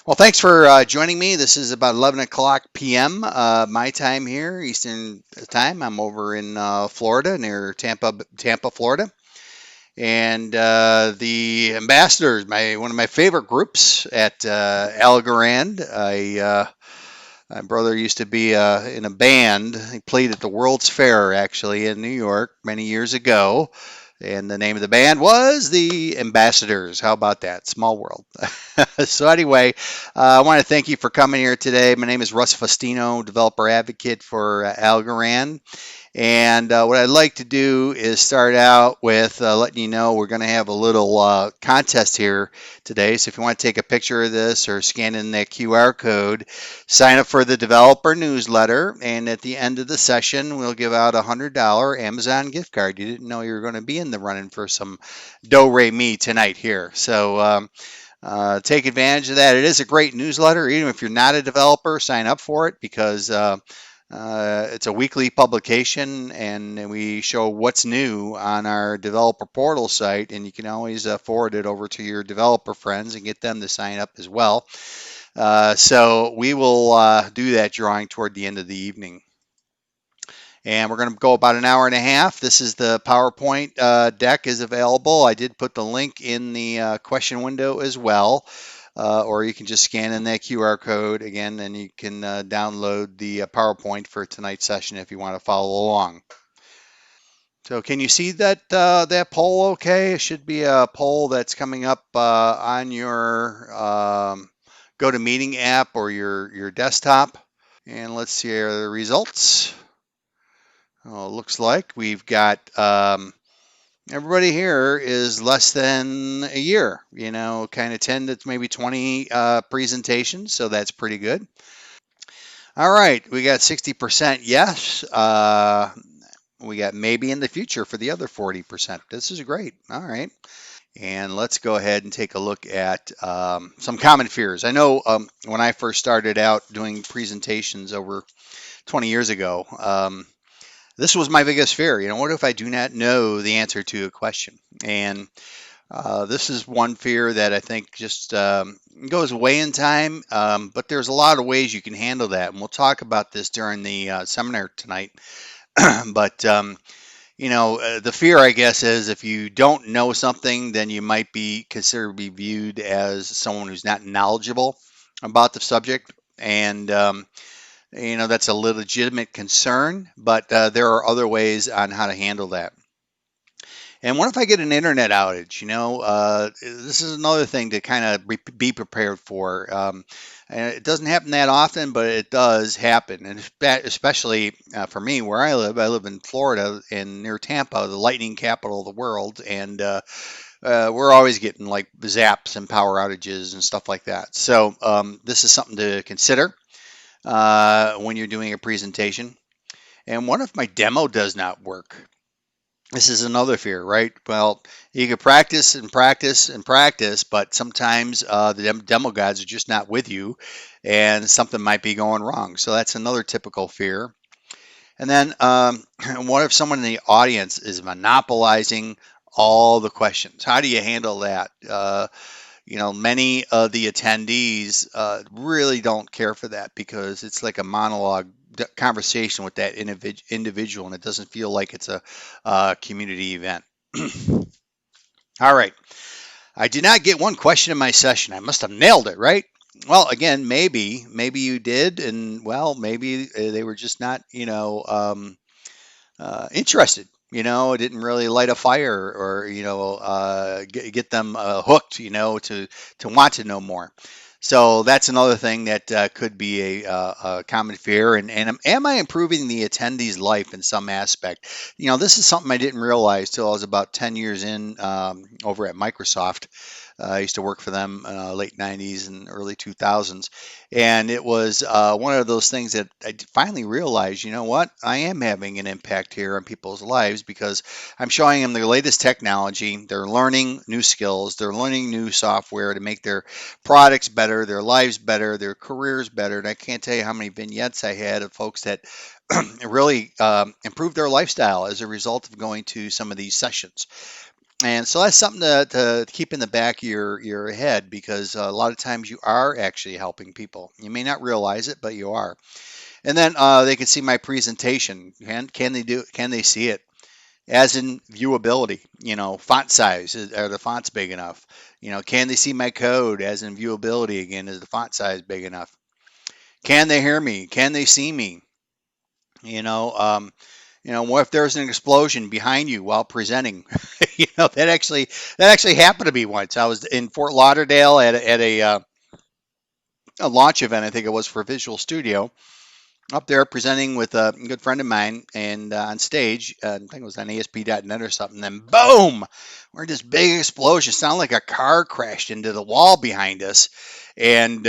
Well, thanks for joining me. This is about 11 o'clock p.m. My time here, Eastern time. I'm over in Florida, near Tampa, Florida. And the ambassadors, one of my favorite groups at Algorand. My brother used to be in a band. He played at the World's Fair, actually, in New York many years ago. And the name of the band was the Ambassadors. How about that? Small world. So, anyway, I want to thank you for coming here today. My name is Russ Fustino, Developer Advocate for Algorand. And what I'd like to do is start out with letting you know we're going to have a little contest here today. So if you want to take a picture of this or scan in that QR code, sign up for the developer newsletter. And at the end of the session, we'll give out a $100 Amazon gift card. You didn't know you were going to be in the running for some do re mi tonight here. So take advantage of that. It is a great newsletter. Even if you're not a developer, sign up for it because it's a weekly publication, and we show what's new on our developer portal site, and you can always forward it over to your developer friends and get them to sign up as well. So we will do that drawing toward the end of the evening. And we're going to go about an hour and a half. This is the PowerPoint deck is available. I did put the link in the question window as well. Or you can just scan in that QR code again, and you can download the PowerPoint for tonight's session if you want to follow along. So can you see that poll okay? It should be a poll that's coming up on your GoToMeeting app or your desktop. And let's see the results. Oh, it looks like we've got everybody here is less than a year, kind of 10 to maybe 20 presentations, so that's pretty good. All right, we got 60% yes. We got maybe in the future for the other 40%. This is great. All right. And let's go ahead and take a look at some common fears. I know when I first started out doing presentations over 20 years ago, this was my biggest fear. What if I do not know the answer to a question? And this is one fear that I think just goes away in time, but there's a lot of ways you can handle that. And we'll talk about this during the seminar tonight. But, the fear, I guess, is if you don't know something, then you might be considered to be viewed as someone who's not knowledgeable about the subject. And, that's a legitimate concern, but there are other ways on how to handle that. And what if I get an internet outage? This is another thing to kind of be prepared for. And it doesn't happen that often, but it does happen. And especially for me, where I live in Florida and near Tampa, the lightning capital of the world. And we're always getting like zaps and power outages and stuff like that. So this is something to consider when you're doing a presentation. And what if my demo does not work? This is another fear, right? Well, you can practice and practice and practice, but sometimes the demo guides are just not with you and something might be going wrong. So that's another typical fear. And then what if someone in the audience is monopolizing all the questions? How do you handle that? Many of the attendees really don't care for that because it's like a monologue conversation with that individual, and it doesn't feel like it's a community event. All right. I did not get one question in my session. I must have nailed it, right? Well, again, maybe you did, and well, maybe they were just not, interested. It didn't really light a fire or get them hooked. To want to know more. So that's another thing that could be a common fear. And am I improving the attendee's life in some aspect? This is something I didn't realize till I was about 10 years in over at Microsoft. I used to work for them late 90s and early 2000s. And it was one of those things that I finally realized, what? I am having an impact here on people's lives because I'm showing them the latest technology. They're learning new skills. They're learning new software to make their products better, their lives better, their careers better. And I can't tell you how many vignettes I had of folks that really improved their lifestyle as a result of going to some of these sessions. And so that's something to keep in the back of your head, because a lot of times you are actually helping people. You may not realize it, but you are. And then they can see my presentation. Can they see it? As in viewability, font size. Are the fonts big enough? Can they see my code? As in viewability again, is the font size big enough? Can they hear me? Can they see me? You know, um, what if there's an explosion behind you while presenting? That actually happened to me once. I was in Fort Lauderdale at a launch event, I think it was for Visual Studio, up there presenting with a good friend of mine, and on stage, I think it was on ASP.NET or something. Then boom, we're this big explosion. Sounded like a car crashed into the wall behind us, and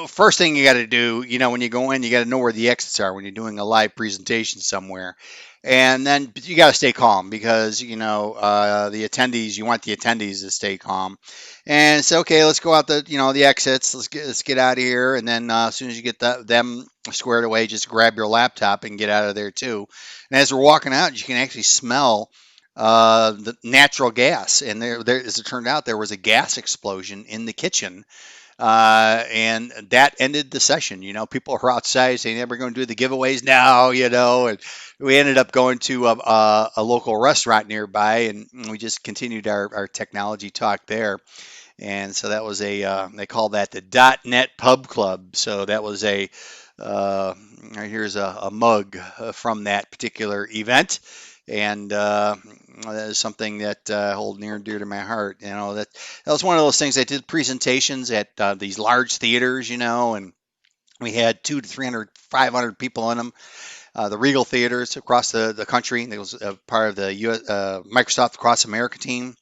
first thing you got to do, when you go in, you got to know where the exits are when you're doing a live presentation somewhere. And then you got to stay calm, because, you want the attendees to stay calm. And say, okay, let's go out the exits. Let's get out of here. And then as soon as you get them squared away, just grab your laptop and get out of there too. And as we're walking out, you can actually smell the natural gas. And as it turned out, there was a gas explosion in the kitchen, and that ended the session. People were outside saying, "Yeah, we're going to do the giveaways now," and we ended up going to a local restaurant nearby, and we just continued our technology talk there. And so that was they call that the .NET Pub Club. So that was uh, here's a mug from that particular event. And that is something that hold near and dear to my heart. That was one of those things. I did presentations at these large theaters, and we had 200 to 300, 500 people in them. The Regal theaters across the country. It was part of the Microsoft Across America team.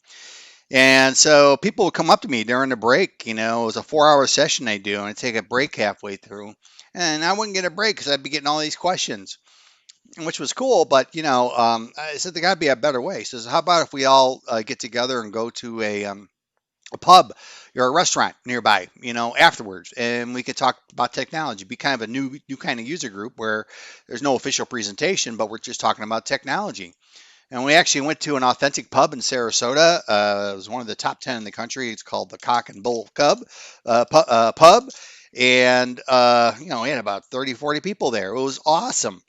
And so people would come up to me during the break. It was a 4-hour session they do, and I'd take a break halfway through. And I wouldn't get a break because I'd be getting all these questions, which was cool. But I said there got to be a better way. He says, how about if we all get together and go to a pub or a restaurant nearby, afterwards, and we could talk about technology. Be kind of a new kind of user group where there's no official presentation, but we're just talking about technology. And we actually went to an authentic pub in Sarasota. It was one of the top 10 in the country. It's called the Cock and Bull Pub. And, we had about 30, 40 people there. It was awesome.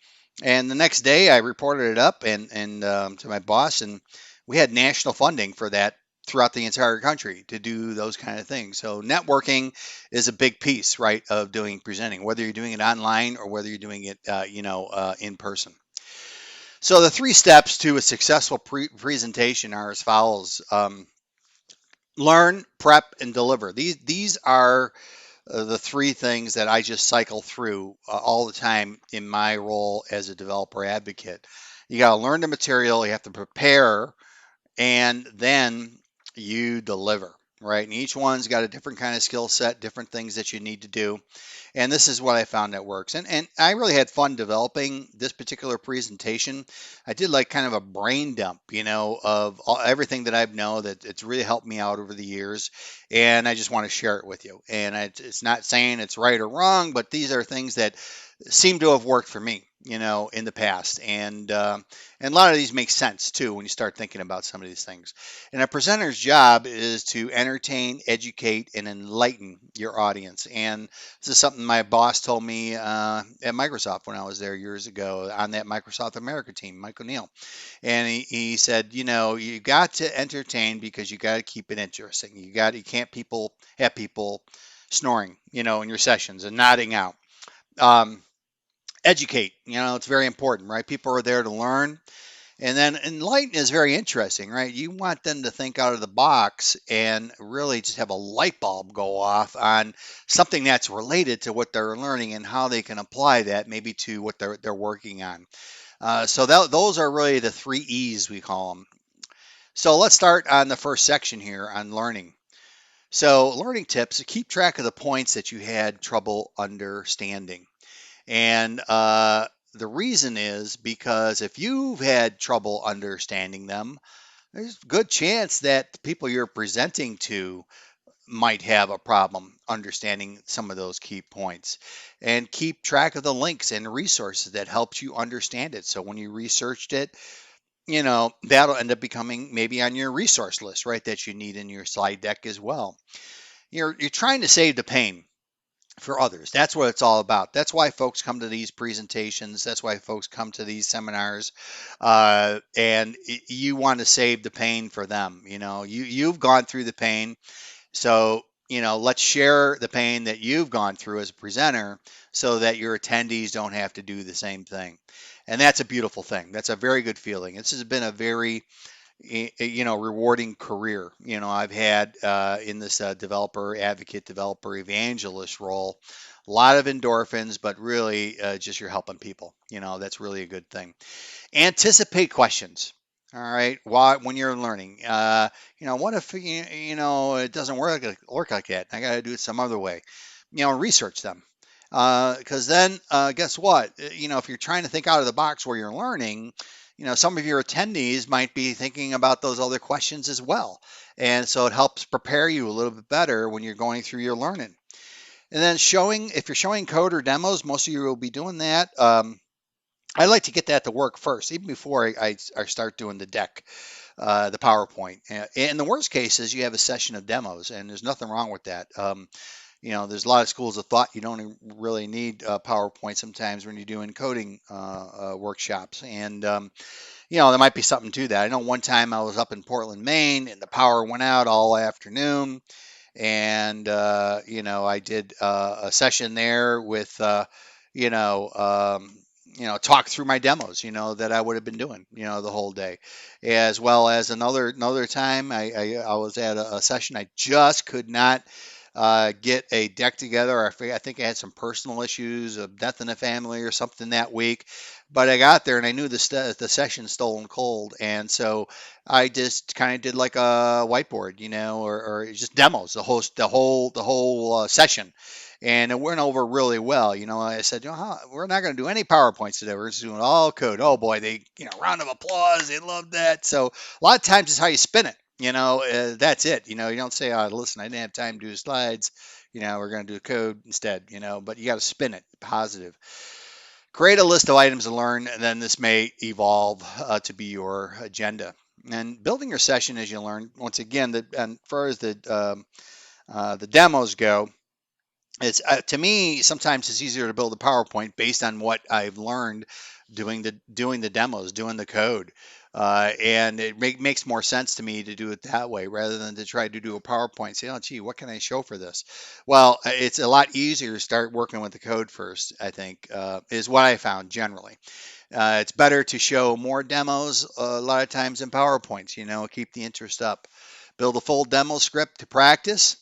And the next day I reported it up and to my boss, and we had national funding for that throughout the entire country to do those kind of things. So networking is a big piece, right, of doing presenting, whether you're doing it online or whether you're doing it, in person. So the three steps to a successful presentation are as follows: learn, prep, and deliver. These are the three things that I just cycle through all the time in my role as a developer advocate. You got to learn the material, you have to prepare, and then you deliver. Right, and each one's got a different kind of skill set, different things that you need to do. And this is what I found that works. And I really had fun developing this particular presentation. I did like kind of a brain dump, of everything that I know that it's really helped me out over the years. And I just want to share it with you. And it's not saying it's right or wrong, but these are things that seem to have worked for me, in the past. And a lot of these make sense too when you start thinking about some of these things. And a presenter's job is to entertain, educate, and enlighten your audience. And this is something my boss told me at Microsoft when I was there years ago on that Microsoft America team, Mike O'Neill. And he said, you got to entertain because you got to keep it interesting. You can't have people snoring, in your sessions and nodding out. Um, Educate, it's very important, right? People are there to learn. And then enlighten is very interesting, right? You want them to think out of the box and really just have a light bulb go off on something that's related to what they're learning and how they can apply that maybe to what they're working on. Those are really the three E's, we call them. So let's start on the first section here on learning. So learning tips: keep track of the points that you had trouble understanding. And the reason is because if you've had trouble understanding them, there's a good chance that the people you're presenting to might have a problem understanding some of those key points. And keep track of the links and resources that helped you understand it. So when you researched it, that'll end up becoming maybe on your resource list, right? That you need in your slide deck as well. You're trying to save the pain for others. That's what it's all about. That's why folks come to these presentations. That's why folks come to these seminars, and you want to save the pain for them. You've gone through the pain, so let's share the pain that you've gone through as a presenter, so that your attendees don't have to do the same thing. And that's a beautiful thing. That's a very good feeling. This has been a very rewarding career. I've had in this developer advocate, developer evangelist role, a lot of endorphins, but really just you're helping people. That's really a good thing. Anticipate questions. All right. Why, when you're learning, what if it doesn't work like that? I got to do it some other way. Research them. Because then, guess what? If you're trying to think out of the box where you're learning, some of your attendees might be thinking about those other questions as well. And so it helps prepare you a little bit better when you're going through your learning. And then if you're showing code or demos, most of you will be doing that. I like to get that to work first, even before I start doing the deck, the PowerPoint. And the worst case is you have a session of demos, and there's nothing wrong with that. There's a lot of schools of thought you don't really need PowerPoint sometimes when you're doing coding workshops. And there might be something to that. I know one time I was up in Portland, Maine, and the power went out all afternoon. And I did a session there with talk through my demos that I would have been doing the whole day, as well as another time I was at a session. I just could not get a deck together. I think I had some personal issues of death in the family or something that week, but I got there and I knew the session stolen cold, and so I just kind of did like a whiteboard, or just demos the whole session, and it went over really well. I said, we're not going to do any PowerPoints today. We're just doing all code. Oh boy, they round of applause. They loved that. So a lot of times it's how you spin it. That's it. You don't say, "Oh, listen, I didn't have time to do slides. We're going to do code instead." But you got to spin it positive. Create a list of items to learn, and then this may evolve to be your agenda. And building your session as you learn. Once again, and as far as the demos go, it's to me sometimes it's easier to build a PowerPoint based on what I've learned doing the demos, doing the code, and it makes more sense to me to do it that way rather than to try to do a PowerPoint and say, oh gee, what can I show for this? Well, it's a lot easier to start working with the code first. I think is what I found generally. It's better to show more demos a lot of times in PowerPoints. Keep the interest up. Build a full demo script to practice.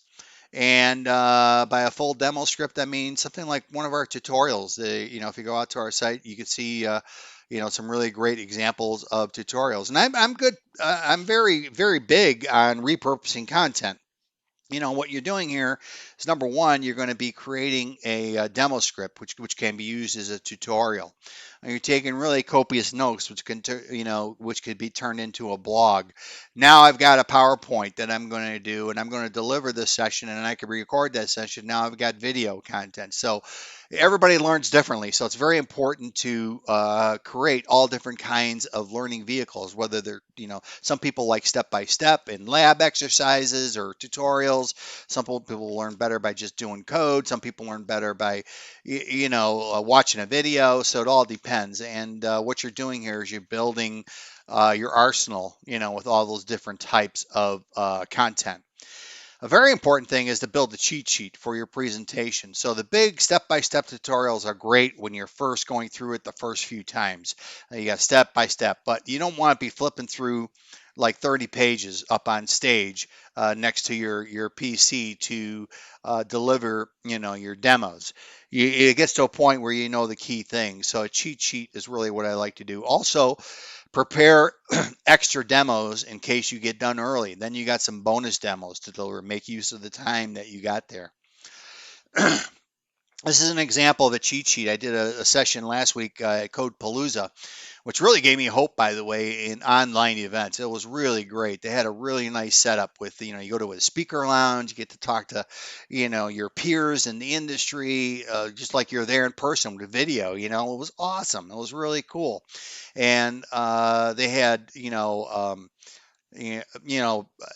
And by a full demo script, I mean something like one of our tutorials. If you go out to our site, you can see, some really great examples of tutorials. And I'm good. I'm very, very big on repurposing content. What you're doing here is, number one, you're going to be creating a demo script, which can be used as a tutorial. And you're taking really copious notes, which could be turned into a blog. Now I've got a PowerPoint that I'm going to do, and I'm going to deliver this session, and I can record that session. Now I've got video content. So everybody learns differently. So it's very important to create all different kinds of learning vehicles, whether they're, some people like step by step and lab exercises or tutorials. Some people learn better by just doing code. Some people learn better by, watching a video. So it all depends. And what you're doing here is you're building your arsenal, with all those different types of content. A very important thing is to build a cheat sheet for your presentation. So the big step-by-step tutorials are great when you're first going through it the first few times. You got step by step, but you don't want to be flipping through like 30 pages up on stage next to your PC to deliver, your demos. It gets to a point where you know the key things. So a cheat sheet is really what I like to do. Also, prepare extra demos in case you get done early. Then you got some bonus demos to deliver. Make use of the time that you got there. This is an example of a cheat sheet. I did a session last week at Code Palooza, which really gave me hope, by the way, in online events. It was really great. They had a really nice setup with, you go to a speaker lounge, you get to talk to, your peers in the industry, just like you're there in person with video. It was awesome. It was really cool. And they had,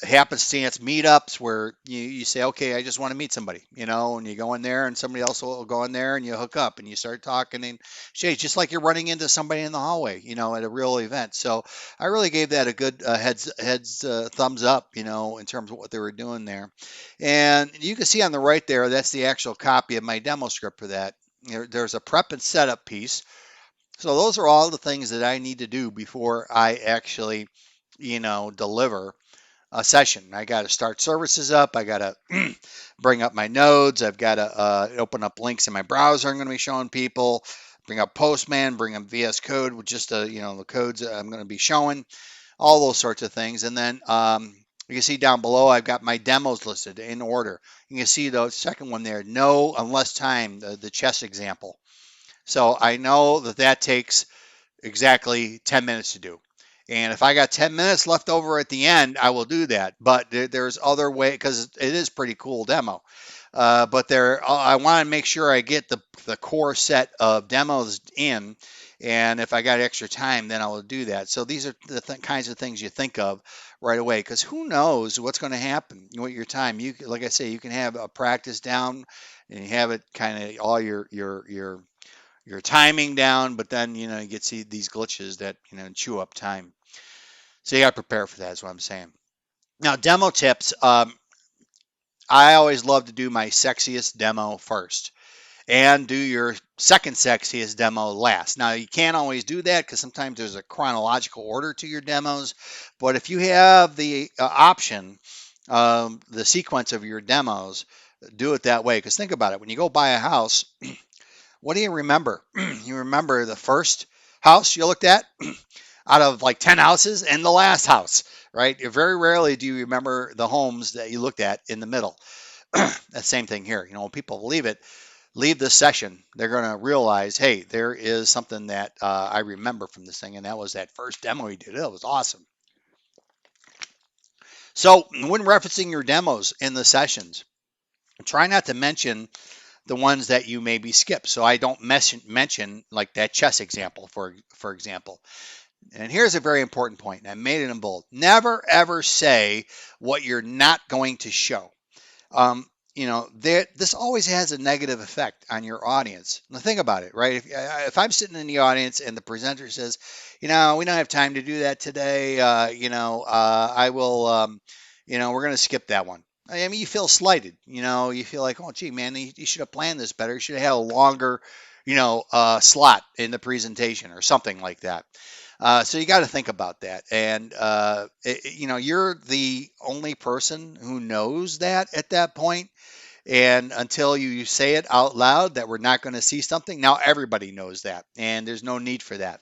happenstance meetups where you say, okay, I just want to meet somebody, and you go in there and somebody else will go in there and you hook up and you start talking and shit, just like you're running into somebody in the hallway, at a real event. So I really gave that a good heads thumbs up, in terms of what they were doing there. And you can see on the right there, that's the actual copy of my demo script for that. There's a prep and setup piece. So those are all the things that I need to do before I actually, deliver a session. I got to start services up. I got to bring up my nodes. I've got to open up links in my browser. I'm going to be showing people. Bring up Postman. Bring up VS Code with just the codes that I'm going to be showing. All those sorts of things. And then you can see down below, I've got my demos listed in order. You can see the second one there. No unless time. The chess example. So I know that takes exactly 10 minutes to do. And if I got 10 minutes left over at the end, I will do that. But there's other way because it is pretty cool demo. But I want to make sure I get the core set of demos in. And if I got extra time, then I will do that. So these are the kinds of things you think of right away because who knows what's going to happen with your time. Like I say, you can have a practice down and you have it kind of all your timing down, but then you get these glitches that chew up time. So you got to prepare for that. Is what I'm saying. Now, demo tips. I always love to do my sexiest demo first, and do your second sexiest demo last. Now, you can't always do that because sometimes there's a chronological order to your demos. But if you have the option, the sequence of your demos, do it that way. Because think about it: when you go buy a house, what do you remember? You remember the first house you looked at out of like 10 houses and the last house, right? Very rarely do you remember the homes that you looked at in the middle. That same thing here. When people leave this session, they're going to realize, hey, there is something that I remember from this thing, and that was that first demo you did. It was awesome. So when referencing your demos in the sessions, try not to mention the ones that you maybe skip. So I don't mention like that chess example, for example. And here's a very important point, and I made it in bold. Never ever say what you're not going to show. This always has a negative effect on your audience. Now think about it, right? If I'm sitting in the audience and the presenter says, we don't have time to do that today, I will, we're going to skip that one. I mean, you feel slighted. You feel like, oh, gee, man, you should have planned this better. You should have had a longer, slot in the presentation or something like that. So you got to think about that. And, you're the only person who knows that at that point. And until you say it out loud that we're not going to see something, now everybody knows that. And there's no need for that.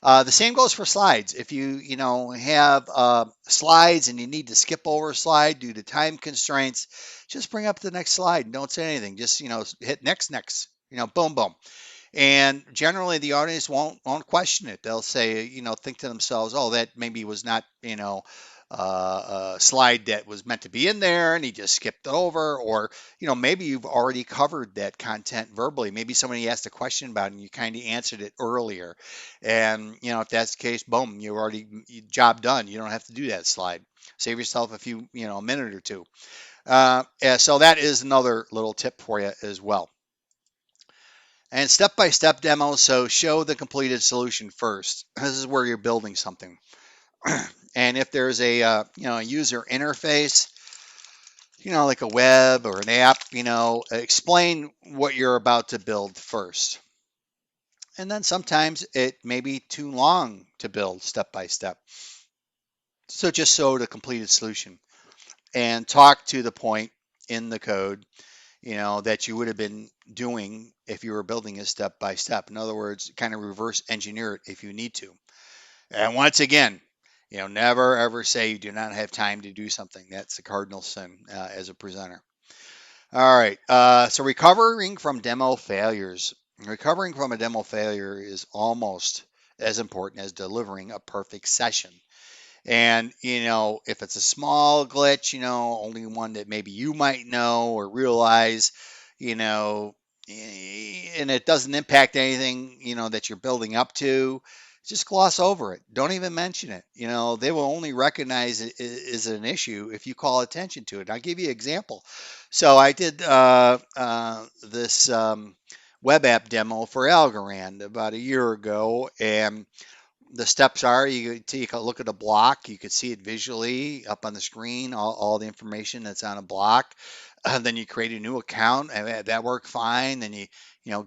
The same goes for slides. If have slides and you need to skip over a slide due to time constraints, just bring up the next slide and don't say anything. Just, hit next, boom, boom. And generally, the audience won't question it. They'll say, think to themselves, "Oh, that maybe was not, a slide that was meant to be in there, and he just skipped it over." Or, maybe you've already covered that content verbally. Maybe somebody asked a question about it, and you kind of answered it earlier. And if that's the case, boom, job done. You don't have to do that slide. Save yourself a minute or two. Yeah, so that is another little tip for you as well. And step-by-step demos, so show the completed solution first. This is where you're building something. And if there's a user interface, like a web or an app, explain what you're about to build first. And then sometimes it may be too long to build step by step. So just show the completed solution and talk to the point in the code that you would have been doing if you were building it step by step. In other words, kind of reverse engineer it if you need to. And once again, never ever say you do not have time to do something. That's a cardinal sin as a presenter. All right. So recovering from demo failures. Recovering from a demo failure is almost as important as delivering a perfect session. And, if it's a small glitch, only one that maybe you might know or realize, you know, and it doesn't impact anything, that you're building up to, just gloss over it. Don't even mention it. They will only recognize it is an issue if you call attention to it. I'll give you an example. So I did this web app demo for Algorand about a year ago, and the steps are you take a look at a block. You could see it visually up on the screen, all the information that's on a block. Then you create a new account, and that worked fine. Then you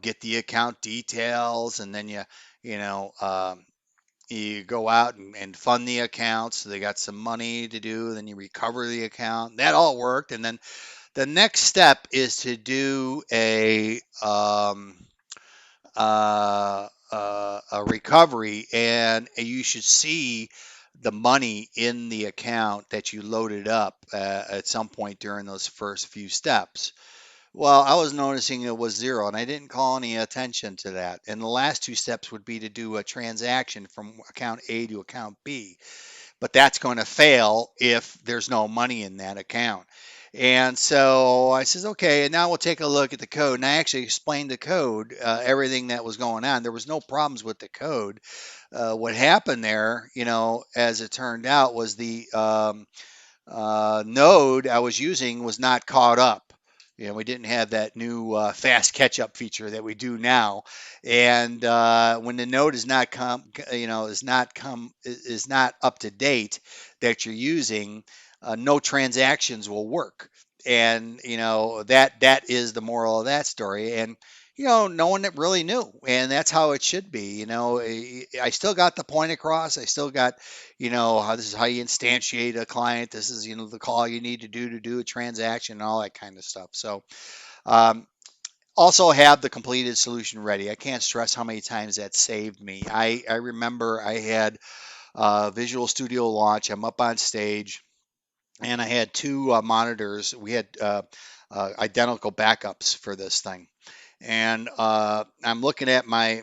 get the account details, and then you know you go out and fund the account. So they got some money to do. Then you recover the account. That all worked, and then the next step is to do a recovery, and you should see the money in the account that you loaded up at some point during those first few steps. Well, I was noticing it was zero, and I didn't call any attention to that. And the last two steps would be to do a transaction from account A to account B, but that's going to fail if there's no money in that account. And so I says, okay, and now we'll take a look at the code. And I actually explained the code, everything that was going on. There was no problems with the code. What happened there, as it turned out, was the node I was using was not caught up. We didn't have that new fast catch-up feature that we do now. And when the node is not is not up to date that you're using, no transactions will work. And that is the moral of that story. And no one that really knew, and that's how it should be. I still got the point across. I still got how this is how you instantiate a client. This is, the call you need to do a transaction and all that kind of stuff. So, um, also have the completed solution ready. I can't stress how many times that saved me. I remember I had Visual Studio launch. I'm up on stage, and I had two monitors. We had identical backups for this thing, and I'm looking at my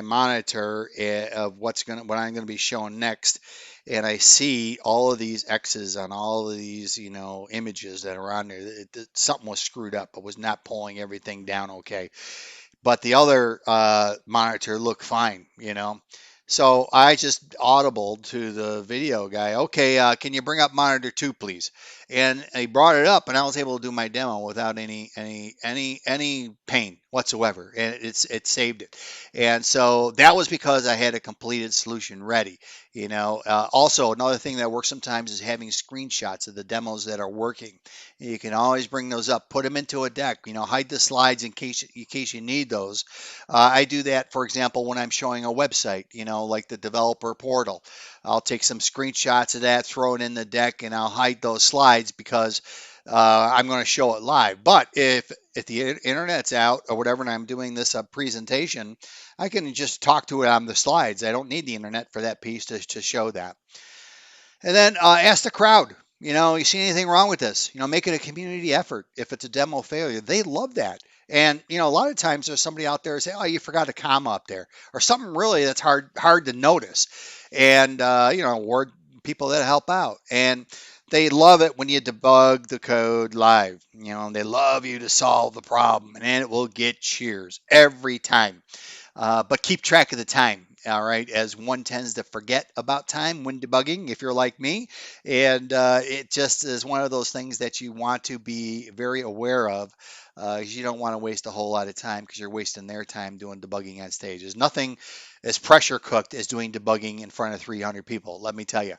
monitor of what I'm going to be showing next, and I see all of these X's on all of these images that are on there. Something was screwed up. It was not pulling everything down okay, but the other monitor looked fine. So I just audibled to the video guy. Okay, can you bring up monitor two, please? And he brought it up, and I was able to do my demo without any pain whatsoever, and it saved it. And so that was because I had a completed solution ready. Also, another thing that works sometimes is having screenshots of the demos that are working. You can always bring those up, put them into a deck. Hide the slides in case you need those. I do that, for example, when I'm showing a website. Like the developer portal. I'll take some screenshots of that, throw it in the deck, and I'll hide those slides because I'm going to show it live. But if the internet's out or whatever, and I'm doing this presentation, I can just talk to it on the slides. I don't need the internet for that piece to show that. And then ask the crowd. You see anything wrong with this? Make it a community effort. If it's a demo failure, they love that. And a lot of times there's somebody out there say, "Oh, you forgot a comma up there," or something really that's hard to notice. And word people that help out, and they love it when you debug the code live. They love you to solve the problem, and it will get cheers every time. But keep track of the time. All right, as one tends to forget about time when debugging, if you're like me, and it just is one of those things that you want to be very aware of. You don't want to waste a whole lot of time because you're wasting their time doing debugging on stage. There's nothing as pressure cooked as doing debugging in front of 300 people, let me tell you.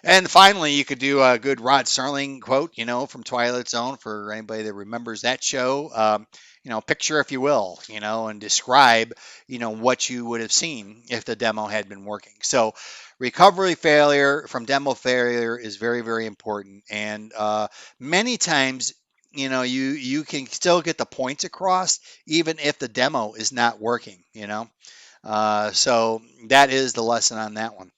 And finally, you could do a good Rod Serling quote, from Twilight Zone for anybody that remembers that show. Picture, if you will, and describe, what you would have seen if the demo had been working. So, recovery failure from demo failure is very, very important. And many times, you can still get the points across even if the demo is not working. So that is the lesson on that one.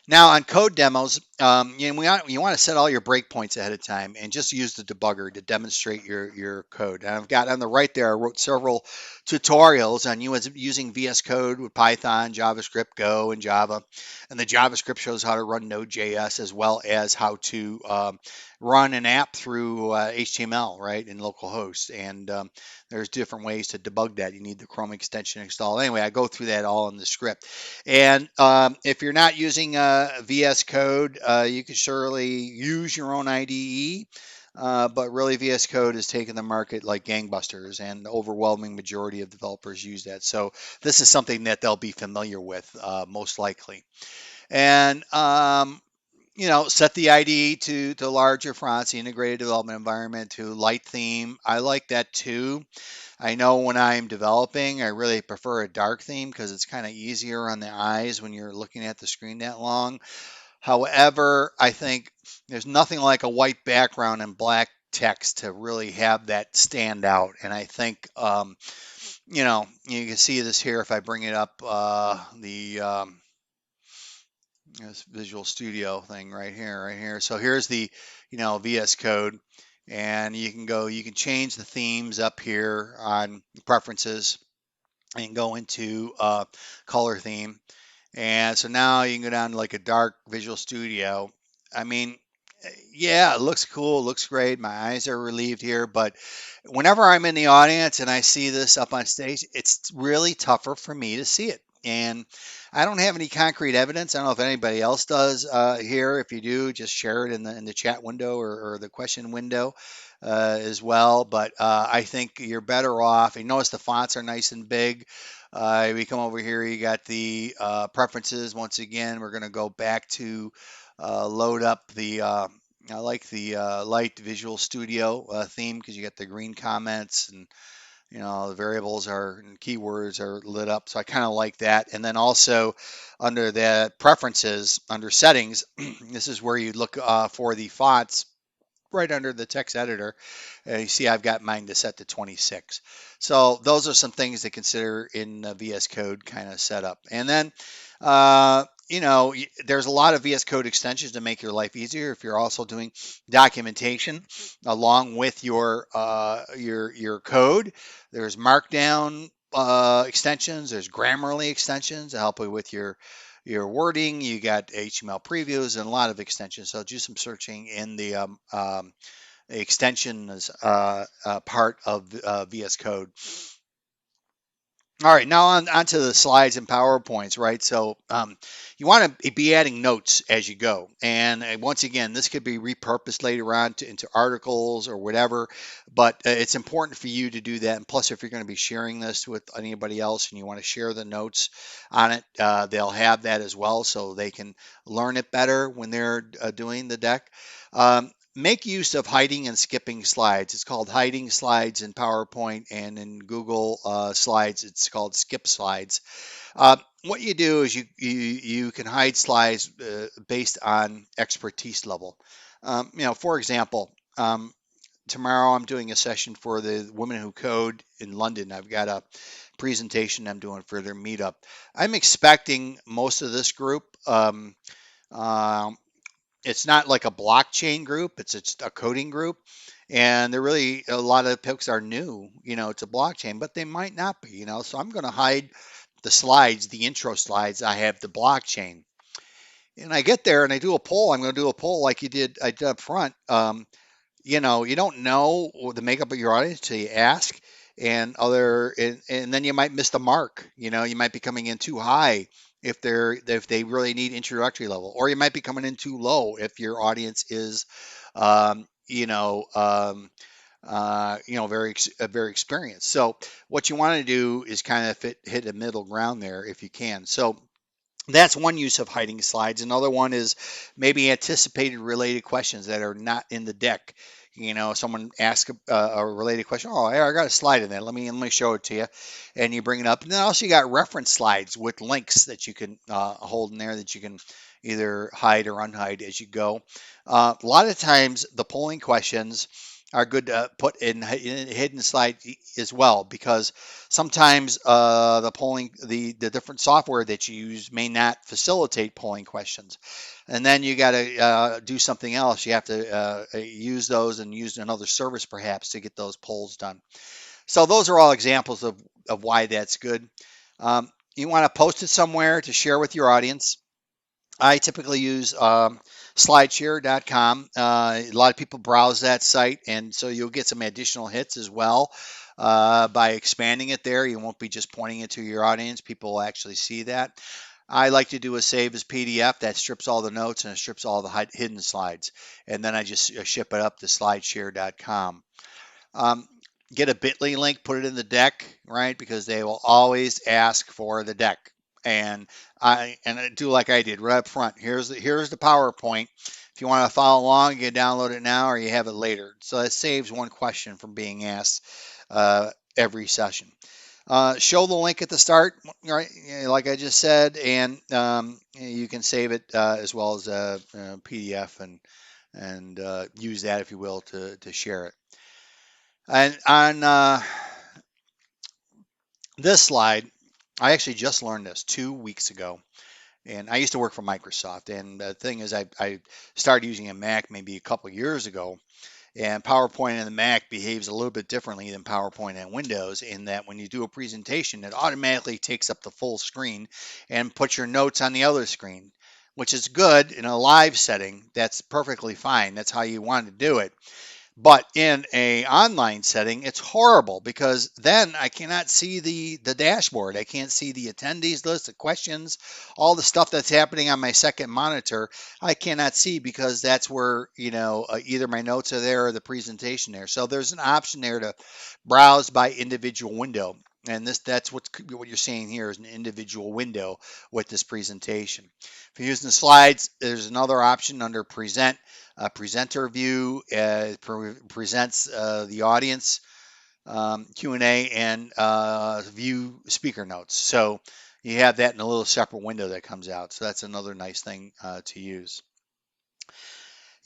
Now, on code demos, you want to set all your breakpoints ahead of time and just use the debugger to demonstrate your code. And I've got on the right there, I wrote several tutorials on using VS Code with Python, JavaScript, Go, and Java. And the JavaScript shows how to run Node.js as well as how to run an app through HTML, right, in localhost. And there's different ways to debug that. You need the Chrome extension installed. Anyway, I go through that all in the script. And if you're not using VS Code, you can surely use your own IDE. But really, VS Code is taking the market like gangbusters, and the overwhelming majority of developers use that. So this is something that they'll be familiar with, most likely. And set the IDE to larger fonts, the integrated development environment to light theme. I like that too. I know when I'm developing, I really prefer a dark theme because it's kind of easier on the eyes when you're looking at the screen that long. However, I think there's nothing like a white background and black text to really have that stand out. And I think, you can see this here if I bring it up, the this Visual Studio thing right here, right here. So here's the, VS Code, and you can change the themes up here on preferences and go into color theme. And so now you can go down to like a dark Visual Studio. I mean, yeah, it looks cool, it looks great. My eyes are relieved here, but whenever I'm in the audience and I see this up on stage, it's really tougher for me to see it. And I don't have any concrete evidence. I don't know if anybody else does here. If you do, just share it in the chat window or the question window as well. But I think you're better off. You notice the fonts are nice and big. We come over here, you got the preferences. Once again, we're going to go back to load up the I like the light Visual Studio theme because you get the green comments and the variables are and keywords are lit up. So I kind of like that. And then also under the preferences, under settings, this is where you look for the fonts right under the text editor. You see I've got mine to set to 26. So those are some things to consider in VS Code kind of setup. And then, there's a lot of VS Code extensions to make your life easier if you're also doing documentation along with your code. There's Markdown extensions. There's Grammarly extensions to help you with your wording. You got HTML previews and a lot of extensions. So do some searching in the extensions part of VS Code. All right, now on to the slides and PowerPoints, right? So you want to be adding notes as you go. And once again, this could be repurposed later on into articles or whatever, but it's important for you to do that. And plus, if you're going to be sharing this with anybody else and you want to share the notes on it, they'll have that as well so they can learn it better when they're doing the deck. Make use of hiding and skipping slides. It's called hiding slides in PowerPoint, and in Google Slides, it's called skip slides. What you do is you can hide slides based on expertise level. For example, tomorrow I'm doing a session for the Women Who Code in London. I've got a presentation I'm doing for their meetup. I'm expecting most of this group. It's not like a blockchain group, it's just a coding group. And they're really, a lot of the picks are new, to blockchain, but they might not be, So I'm going to hide the slides, the intro slides. I have the blockchain. And I get there and I do a poll. I'm going to do a poll like I did up front. You don't know the makeup of your audience until you ask, and then you might miss the mark. You might be coming in too high if they really need introductory level, or you might be coming in too low if your audience is, um, you know, um, very experienced. So what you want to do is kind of hit a middle ground there if you can. So that's one use of hiding slides. Another one is maybe anticipated related questions that are not in the deck. Someone asks a related question. Oh, I got a slide in there. Let me show it to you, and you bring it up. And then also you got reference slides with links that you can hold in there that you can either hide or unhide as you go. A lot of times the polling questions are good to put in hidden slide as well, because sometimes the different software that you use may not facilitate polling questions, and then you got to do something else. You have to use those and use another service perhaps to get those polls done. So those are all examples of why that's good. You want to post it somewhere to share with your audience. I typically use slideshare.com. A lot of people browse that site, and so you'll get some additional hits as well by expanding it there. You won't be just pointing it to your audience. People will actually see that. I like to do a save as PDF that strips all the notes and it strips all the hidden slides. And then I just ship it up to slideshare.com. Um, get a bit.ly link, put it in the deck, right? Because they will always ask for the deck. And I do like I did right up front. Here's the PowerPoint. If you want to follow along, you can download it now or you have it later. So that saves one question from being asked every session. Show the link at the start, right? Like I just said, and you can save it as well as a PDF and use that, if you will, to share it. And on this slide, I actually just learned this 2 weeks ago. And I used to work for Microsoft. And the thing is, I started using a Mac maybe a couple years ago. And PowerPoint in the Mac behaves a little bit differently than PowerPoint on Windows, in that when you do a presentation, it automatically takes up the full screen and puts your notes on the other screen, which is good in a live setting. That's perfectly fine. That's how you want to do it. But in a online setting, it's horrible, because then I cannot see the dashboard. I can't see the attendees list, the questions, all the stuff that's happening on my second monitor. I cannot see, because that's where, either my notes are there or the presentation there. So there's an option there to browse by individual window. And that's what you're seeing here is an individual window with this presentation. If you're using the slides, there's another option under Present. Presenter view presents the audience Q&A and view speaker notes. So you have that in a little separate window that comes out. So that's another nice thing to use.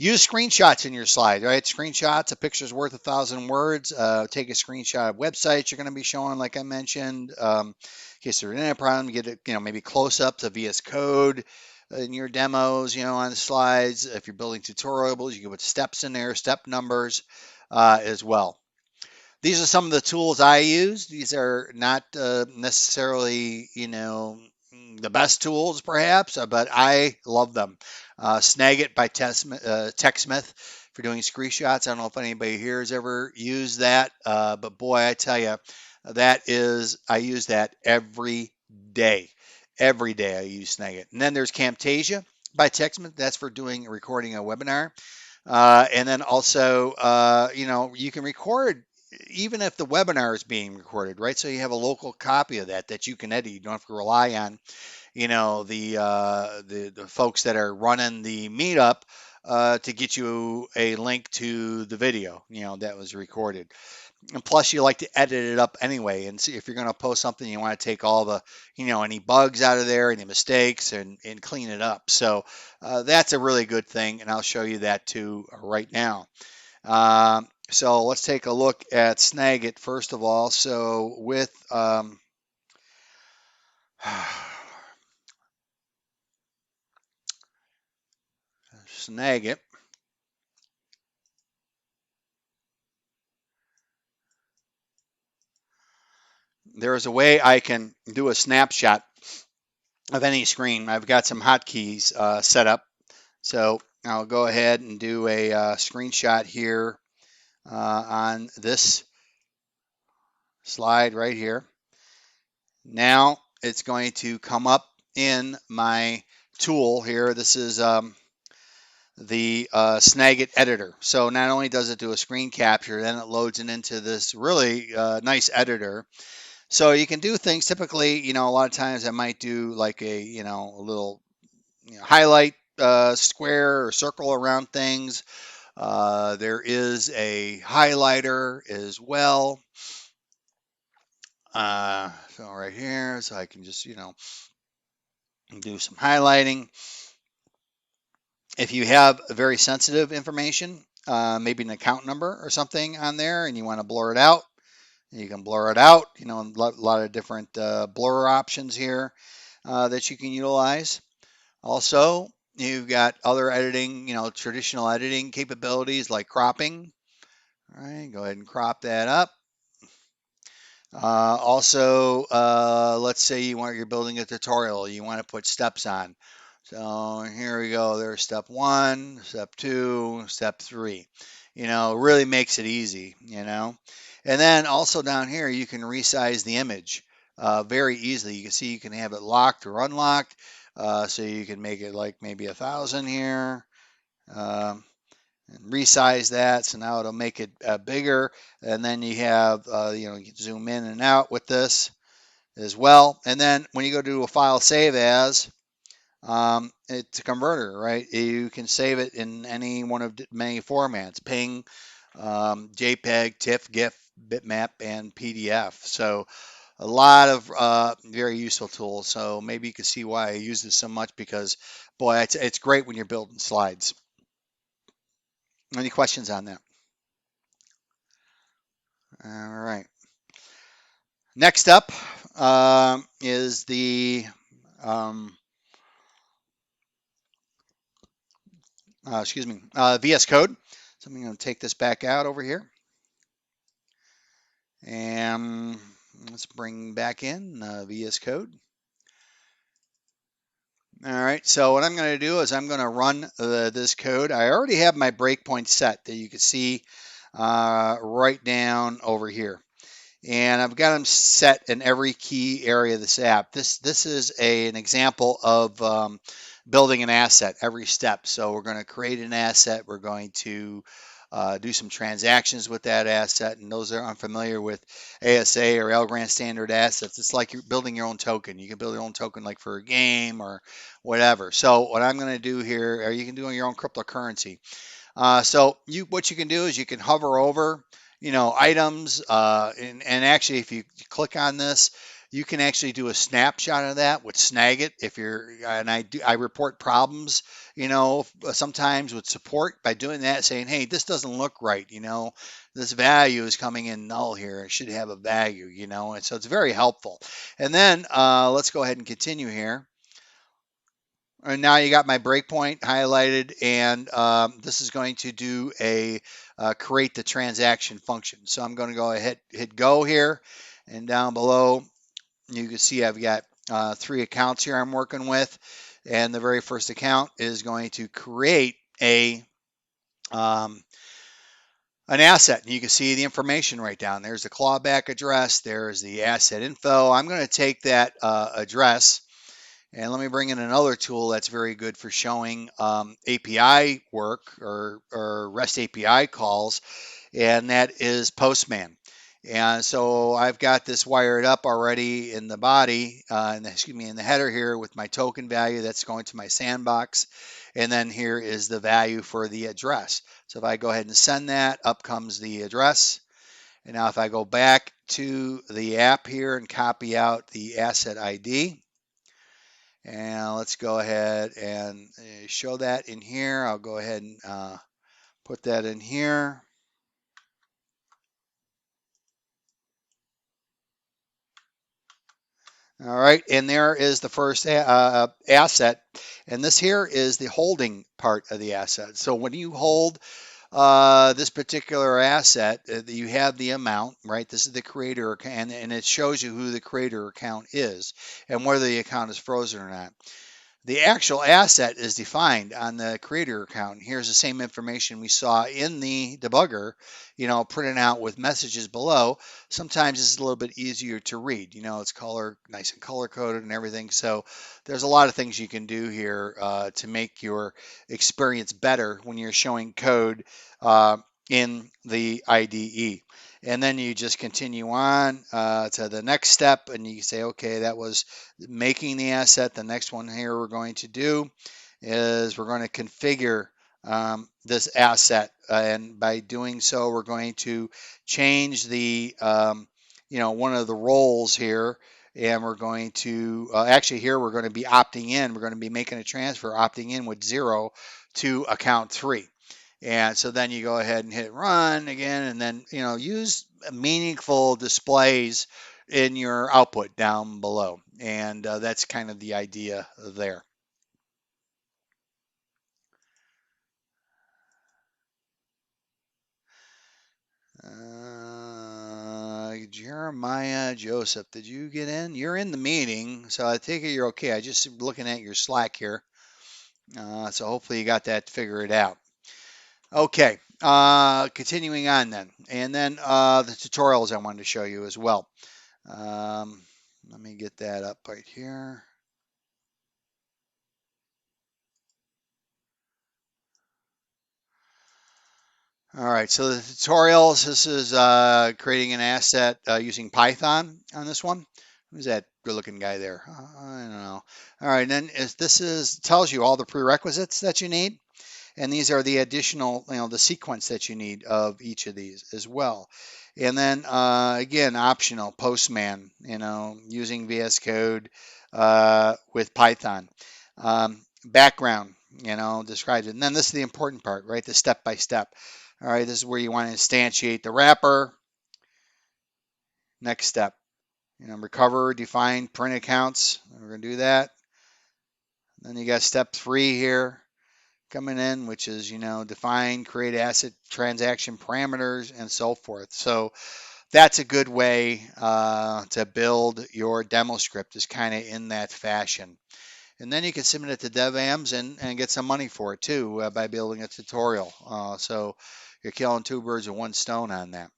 Use screenshots in your slide, right? Screenshots, a picture's worth 1,000 words. Take a screenshot of websites you're going to be showing, like I mentioned. In case there's an internet problem, get it, maybe close-ups of VS Code in your demos, on the slides. If you're building tutorials, you can put steps in there, step numbers as well. These are some of the tools I use. These are not necessarily, the best tools perhaps, but I love them. Snagit by TechSmith for doing screenshots. I don't know if anybody here has ever used that, but boy, I tell you, I use that every day. Every day I use Snagit. And then there's Camtasia by TechSmith. That's for recording a webinar. And then also, you can record even if the webinar is being recorded, right? So you have a local copy of that you can edit. You don't have to rely on, the folks that are running the meetup to get you a link to the video, that was recorded. And plus, you like to edit it up anyway. And see if you're going to post something, you want to take all the, any bugs out of there, any mistakes, and clean it up. So that's a really good thing, and I'll show you that too right now. So let's take a look at Snagit first of all. So with Snagit, there is a way I can do a snapshot of any screen. I've got some hotkeys set up. So I'll go ahead and do a screenshot here on this slide right here. Now it's going to come up in my tool here. This is the Snagit editor. So not only does it do a screen capture, then it loads it into this really nice editor. So you can do things typically, a lot of times I might do like a little highlight square or circle around things. There is a highlighter as well. So right here, so I can just, do some highlighting. If you have very sensitive information, maybe an account number or something on there, and you want to blur it out, you can blur it out. You know, a lot of different blur options here that you can utilize. Also, you've got other editing, you know, traditional editing capabilities like cropping. All right, go ahead and crop that up. Also, let's say you're building a tutorial, you want to put steps on. So here we go. There's step one, step two, step three. You know, really makes it easy, you know. And then also down here, you can resize the image very easily. You can see you can have it locked or unlocked. So you can make it like maybe 1,000 here. Um, and resize that so now it'll make it bigger, and then you have you know, you can zoom in and out with this as well. And then when you go to a file save as, it's a converter, right? You can save it in any one of many formats: ping, JPEG, TIFF, GIF, bitmap, and PDF. So a lot of very useful tools. So maybe you can see why I use this so much, because boy, it's great when you're building slides. Any questions on that? All right. Next up is the um, VS Code. So I'm going to take this back out over here, and let's bring back in VS Code. All right, so what I'm going to do is I'm going to run this code. I already have my breakpoint set that you can see right down over here. And I've got them set in every key area of this app. This is an example of building an asset every step. So we're going to create an asset. We're going to do some transactions with that asset. And those are unfamiliar with ASA or Algorand standard assets, it's like you're building your own token. You can build your own token like for a game or whatever. So what I'm going to do here, or you can do on your own cryptocurrency. So what you can do is you can hover over, you know, items, and actually if you click on this, you can actually do a snapshot of that with Snagit. If you're, and I report problems, you know, sometimes with support by doing that, saying, hey, this doesn't look right, you know, this value is coming in null here. It should have a value, you know, and so it's very helpful. And then let's go ahead and continue here. And now you got my breakpoint highlighted, and this is going to do a create the transaction function. So I'm going to go ahead, hit go here, and down below you can see I've got 3 accounts here I'm working with, and the very first account is going to create um, an asset. And you can see the information right down. There's the clawback address. There's the asset info. I'm going to take that address. And let me bring in another tool that's very good for showing API work or REST API calls, and that is Postman. And so I've got this wired up already in the body, in the header here with my token value that's going to my sandbox. And then here is the value for the address. So if I go ahead and send that, up comes the address. And now if I go back to the app here and copy out the asset ID, and let's go ahead and show that in here. I'll go ahead and put that in here. All right, and there is the first asset, and this here is the holding part of the asset. So when you hold this particular asset, you have the amount, right? This is the creator account, and it shows you who the creator account is and whether the account is frozen or not. The actual asset is defined on the creator account. Here's the same information we saw in the debugger, you know, printed out with messages below. Sometimes it's a little bit easier to read. You know, it's nice and color coded and everything. So there's a lot of things you can do here to make your experience better when you're showing code in the IDE. And then you just continue on to the next step, and you say, okay, that was making the asset. The next one here we're going to do is we're going to configure this asset, and by doing so, we're going to change the one of the roles here, and we're going to actually here we're going to be opting in. We're going to be making a transfer, opting in with 0 to account 3. And so then you go ahead and hit run again, and then use meaningful displays in your output down below. And that's kind of the idea there. Jeremiah Joseph, did you get in? You're in the meeting, so I take it you're okay. I just looking at your Slack here, so hopefully you got that figured out. Okay, continuing on then, and then the tutorials I wanted to show you as well. Um, Let me get that up right here. All right, so the tutorials, this is creating an asset using Python on this one. Who's that good looking guy there? I don't know. All right, and then this is tells you all the prerequisites that you need. And these are the additional, the sequence that you need of each of these as well. And then again, optional Postman, using VS Code with Python. Background, describes it. And then this is the important part, right? The step by step. All right, this is where you want to instantiate the wrapper. Next step, recover, define, print accounts. We're going to do that. Then you got step 3 here coming in, which is, define, create asset transaction parameters, and so forth. So that's a good way to build your demo script, is kind of in that fashion. And then you can submit it to DevAms and get some money for it too by building a tutorial. So you're killing two birds with one stone on that.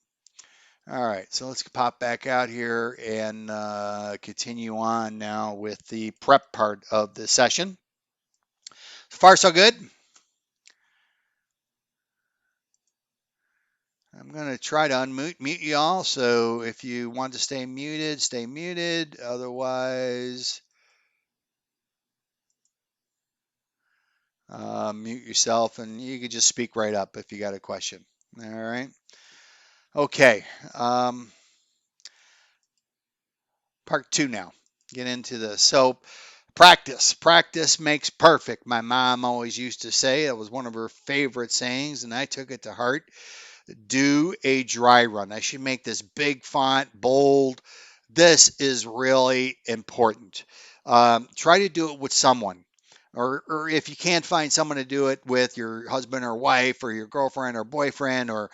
All right, so let's pop back out here and continue on now with the prep part of the session. So far, so good. I'm going to try to mute y'all. So if you want to stay muted, stay muted. Otherwise, mute yourself and you can just speak right up if you got a question. All right. Okay. Part 2 now. Get into this. So practice makes perfect. My mom always used to say it was one of her favorite sayings, and I took it to heart. Do a dry run. I should make this big font, bold. This is really important. Try to do it with someone. Or if you can't find someone to do it with, your husband or wife or your girlfriend or boyfriend or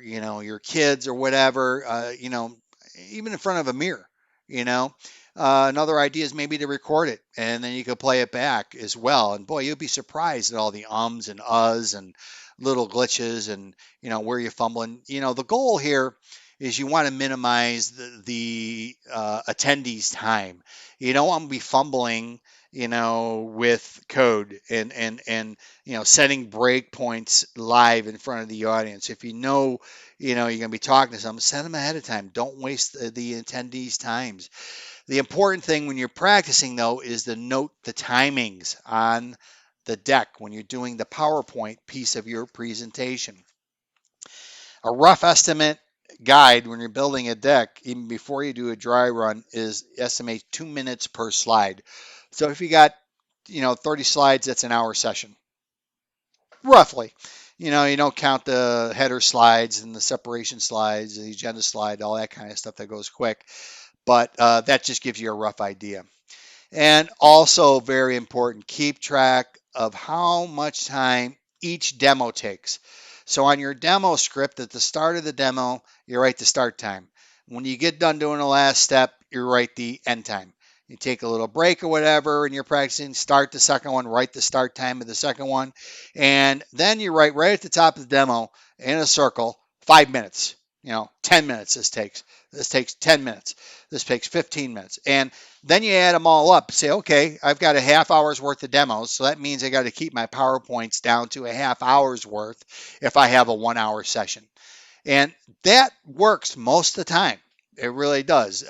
your kids or whatever, even in front of a mirror, you know. Another idea is maybe to record it and then you could play it back as well. And boy, you'll be surprised at all the ums and uhs and little glitches and where you're fumbling. The goal here is you want to minimize the attendees' time. You don't want to be fumbling, with code and setting breakpoints live in front of the audience. If you're going to be talking to someone, set them ahead of time. Don't waste the attendees' times. The important thing when you're practicing, though, is to note the timings on the deck when you're doing the PowerPoint piece of your presentation. A rough estimate guide when you're building a deck, even before you do a dry run, is estimate 2 minutes per slide. So if you got 30 slides, that's an hour session, roughly. You don't count the header slides and the separation slides, the agenda slide, all that kind of stuff that goes quick. But that just gives you a rough idea. And also very important, keep track of how much time each demo takes. So on your demo script, at the start of the demo, you write the start time. When you get done doing the last step, you write the end time. You take a little break or whatever and you're practicing, start the second one, write the start time of the second one. And then you write right at the top of the demo in a circle, 5 minutes. 10 minutes this takes. This takes 10 minutes. This takes 15 minutes. And then you add them all up. Say, okay, I've got a half hour's worth of demos. So that means I got to keep my PowerPoints down to a half hour's worth if I have a 1 hour session. And that works most of the time. It really does.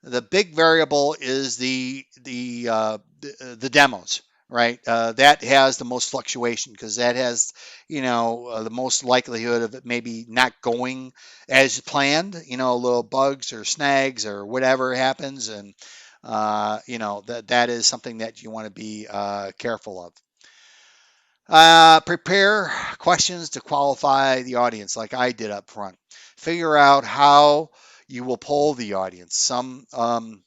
The big variable is the demos, right? That has the most fluctuation because that has, the most likelihood of it maybe not going as planned. Little bugs or snags or whatever happens, and that is something that you want to be careful of. Prepare questions to qualify the audience, like I did up front. Figure out how you will poll the audience. Some um,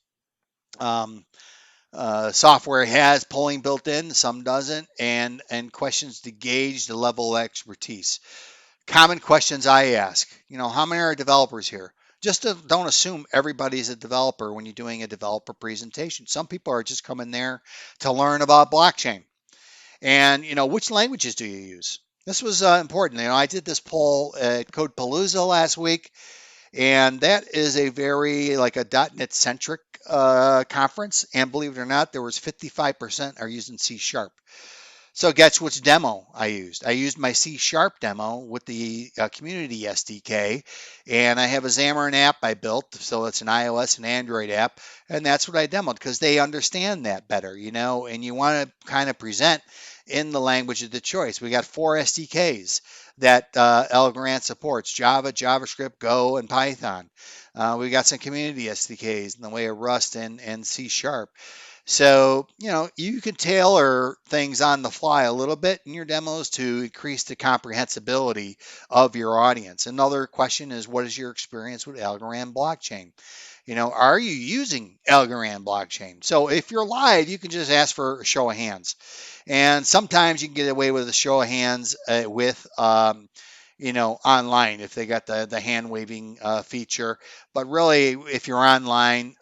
software has polling built in, some doesn't, and questions to gauge the level of expertise. Common questions I ask, how many are developers here? Just don't assume everybody's a developer when you're doing a developer presentation. Some people are just coming there to learn about blockchain. And, which languages do you use? This was important. I did this poll at Codepalooza last week, and that is a very like a .NET centric conference. And believe it or not, there was 55% are using C sharp. So guess which demo I used? I used my C Sharp demo with the Community SDK, and I have a Xamarin app I built, so it's an iOS and Android app, and that's what I demoed because they understand that better, and you want to kind of present in the language of the choice. We got 4 SDKs that Algorand supports: Java, JavaScript, Go, and Python. We got some community SDKs in the way of Rust and C Sharp. So, you can tailor things on the fly a little bit in your demos to increase the comprehensibility of your audience. Another question is, what is your experience with Algorand blockchain? Are you using Algorand blockchain? So if you're live, you can just ask for a show of hands. And sometimes you can get away with a show of hands with online if they got the hand waving feature. But really, if you're online,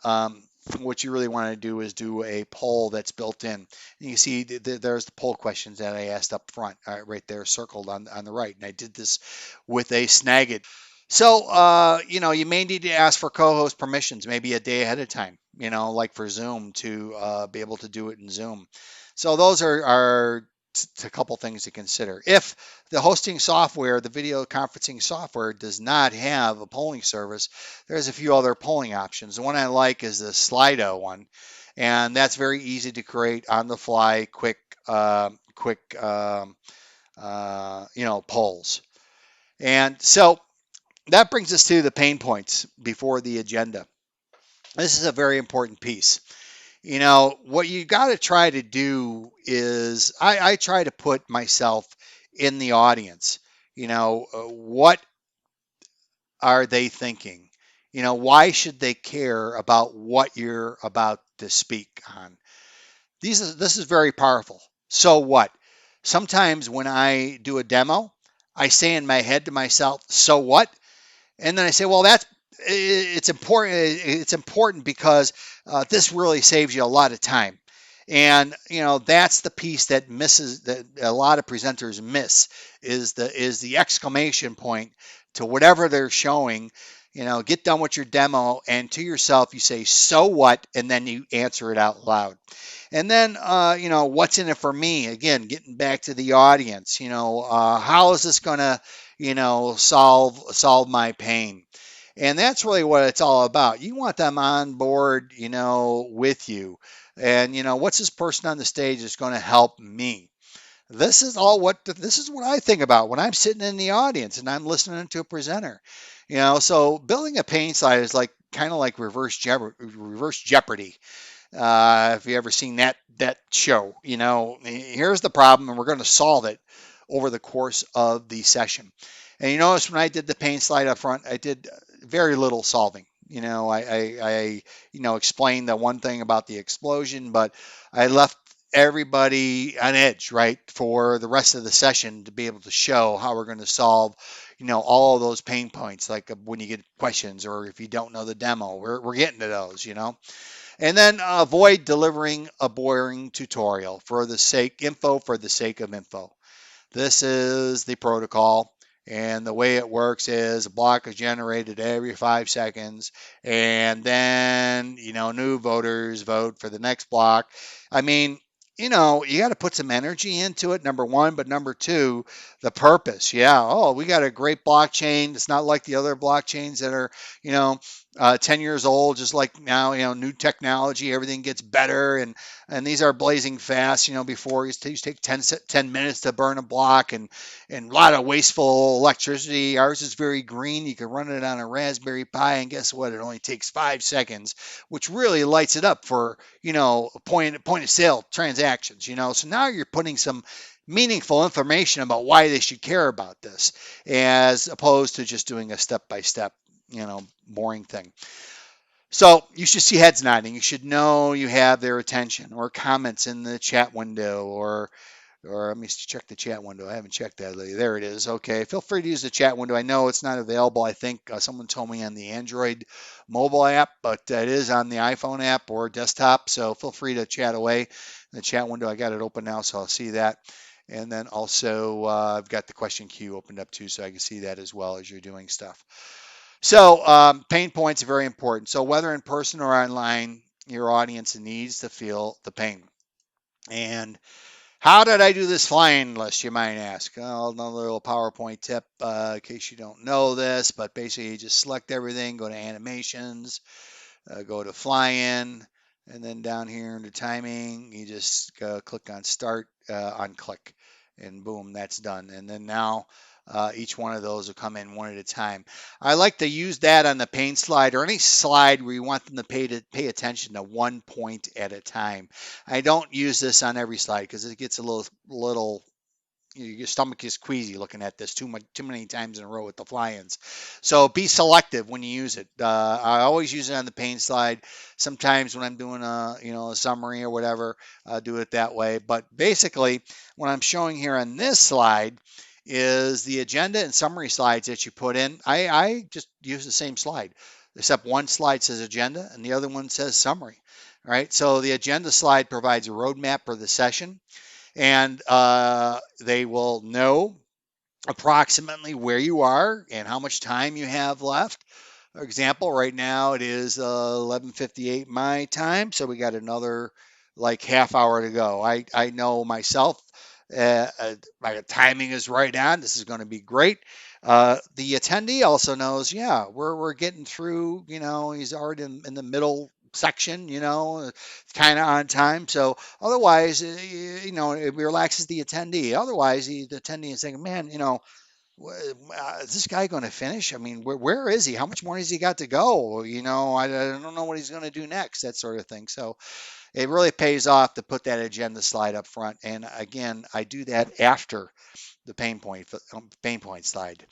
what you really want to do is do a poll that's built in. And you see there's the poll questions that I asked up front, right there circled on the right. And I did this with a Snagit. So, you may need to ask for co-host permissions maybe a day ahead of time, like for Zoom to be able to do it in Zoom. So those are a couple things to consider. If the hosting software, the video conferencing software, does not have a polling service, there's a few other polling options. The one I like is the Slido one, and that's very easy to create on the fly, quick polls. And so that brings us to the pain points before the agenda. This is a very important piece. What you got to try to do is I try to put myself in the audience. What are they thinking? Why should they care about what you're about to speak on? This is very powerful. So what? Sometimes when I do a demo, I say in my head to myself, so what? And then I say, well, it's important. It's important because this really saves you a lot of time. And that's the piece that misses that a lot of presenters miss is the exclamation point to whatever they're showing. Get done with your demo, and to yourself you say, so what? And then you answer it out loud. And then, what's in it for me? Again, getting back to the audience, how is this going to, solve my pain? And that's really what it's all about. You want them on board, with you. And, what's this person on the stage that's going to help me? This is what I think about when I'm sitting in the audience and I'm listening to a presenter. So building a pain slide is like kind of like reverse Jeopardy. If you ever seen that show, here's the problem, and we're going to solve it over the course of the session. And you notice when I did the pain slide up front, I did very little solving. I explained the one thing about the explosion, but I left everybody on edge, right, for the rest of the session to be able to show how we're going to solve, all of those pain points, like when you get questions or if you don't know the demo, we're getting to those. And then avoid delivering a boring tutorial for the sake of info. This is the protocol. And the way it works is a block is generated every 5 seconds. And then, new voters vote for the next block. I mean, you got to put some energy into it, number one. But number two, the purpose. Yeah. Oh, we got a great blockchain. It's not like the other blockchains that are, 10 years old, just like now, new technology, everything gets better. And these are blazing fast. Before it used to take 10 minutes to burn a block, and a lot of wasteful electricity. Ours is very green. You can run it on a Raspberry Pi, and guess what? It only takes 5 seconds, which really lights it up for, point of sale transactions. So now you're putting some meaningful information about why they should care about this, as opposed to just doing a step by step, boring thing. So you should see heads nodding. You should know you have their attention, or comments in the chat window, or let me check the chat window. I haven't checked that lately. There it is. Okay. Feel free to use the chat window. I know it's not available. I think someone told me on the Android mobile app, but it is on the iPhone app or desktop. So feel free to chat away in the chat window. I got it open now, so I'll see that. And then also, I've got the question queue opened up too, so I can see that as well as you're doing stuff. So pain points are very important. So whether in person or online, your audience needs to feel the pain. And how did I do this flying list, you might ask? Well, another little PowerPoint tip in case you don't know this, but basically you just select everything, go to animations, go to fly in, and then down here under timing, you just click on start on click, and boom, that's done. And then now each one of those will come in one at a time. I like to use that on the pain slide, or any slide where you want them to pay attention to one point at a time. I don't use this on every slide because it gets a little your stomach is queasy looking at this too many times in a row with the fly-ins. So be selective when you use it. I always use it on the pain slide. Sometimes when I'm doing a summary or whatever, do it that way. But basically, what I'm showing here on this slide is the agenda and summary slides that you put in. I just use the same slide, except one slide says agenda and the other one says summary. All right. So the agenda slide provides a roadmap for the session, and they will know approximately where you are and how much time you have left. For example, right now it is 11:58 my time, so we got another like half hour to go. I know myself. My timing is right on. This is going to be great. The attendee also knows, yeah, we're getting through. He's already in the middle section. Kind of on time. So otherwise, it relaxes the attendee. Otherwise, the attendee is thinking, man, is this guy going to finish? I mean, where is he? How much more has he got to go? I don't know what he's going to do next, that sort of thing. So it really pays off to put that agenda slide up front. And again, I do that after the pain point slide.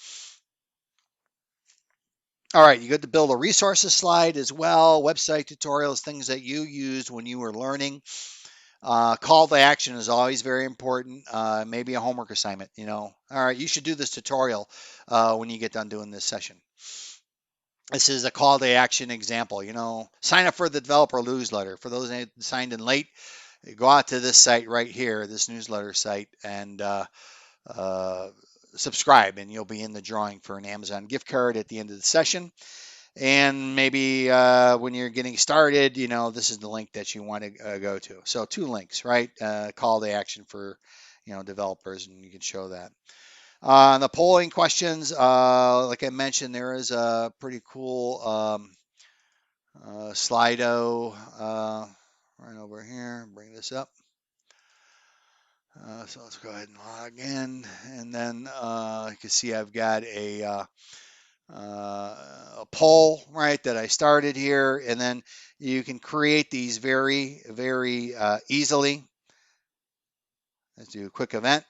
All right, you got to build a resources slide as well, website tutorials, things that you used when you were learning. Call to action is always very important. Maybe a homework assignment. All right, you should do this tutorial when you get done doing this session. This is a call to action example. Sign up for the developer newsletter. For those that signed in late, go out to this site right here, this newsletter site, and uh, subscribe, and you'll be in the drawing for an Amazon gift card at the end of the session. And maybe when you're getting started, this is the link that you want to go to. So 2 links, right? Call to action for, developers, and you can show that. The polling questions, like I mentioned, there is a pretty cool Slido right over here. Bring this up. So let's go ahead and log in, and then you can see I've got a poll, right, that I started here, and then you can create these very, very easily. Let's do a quick event.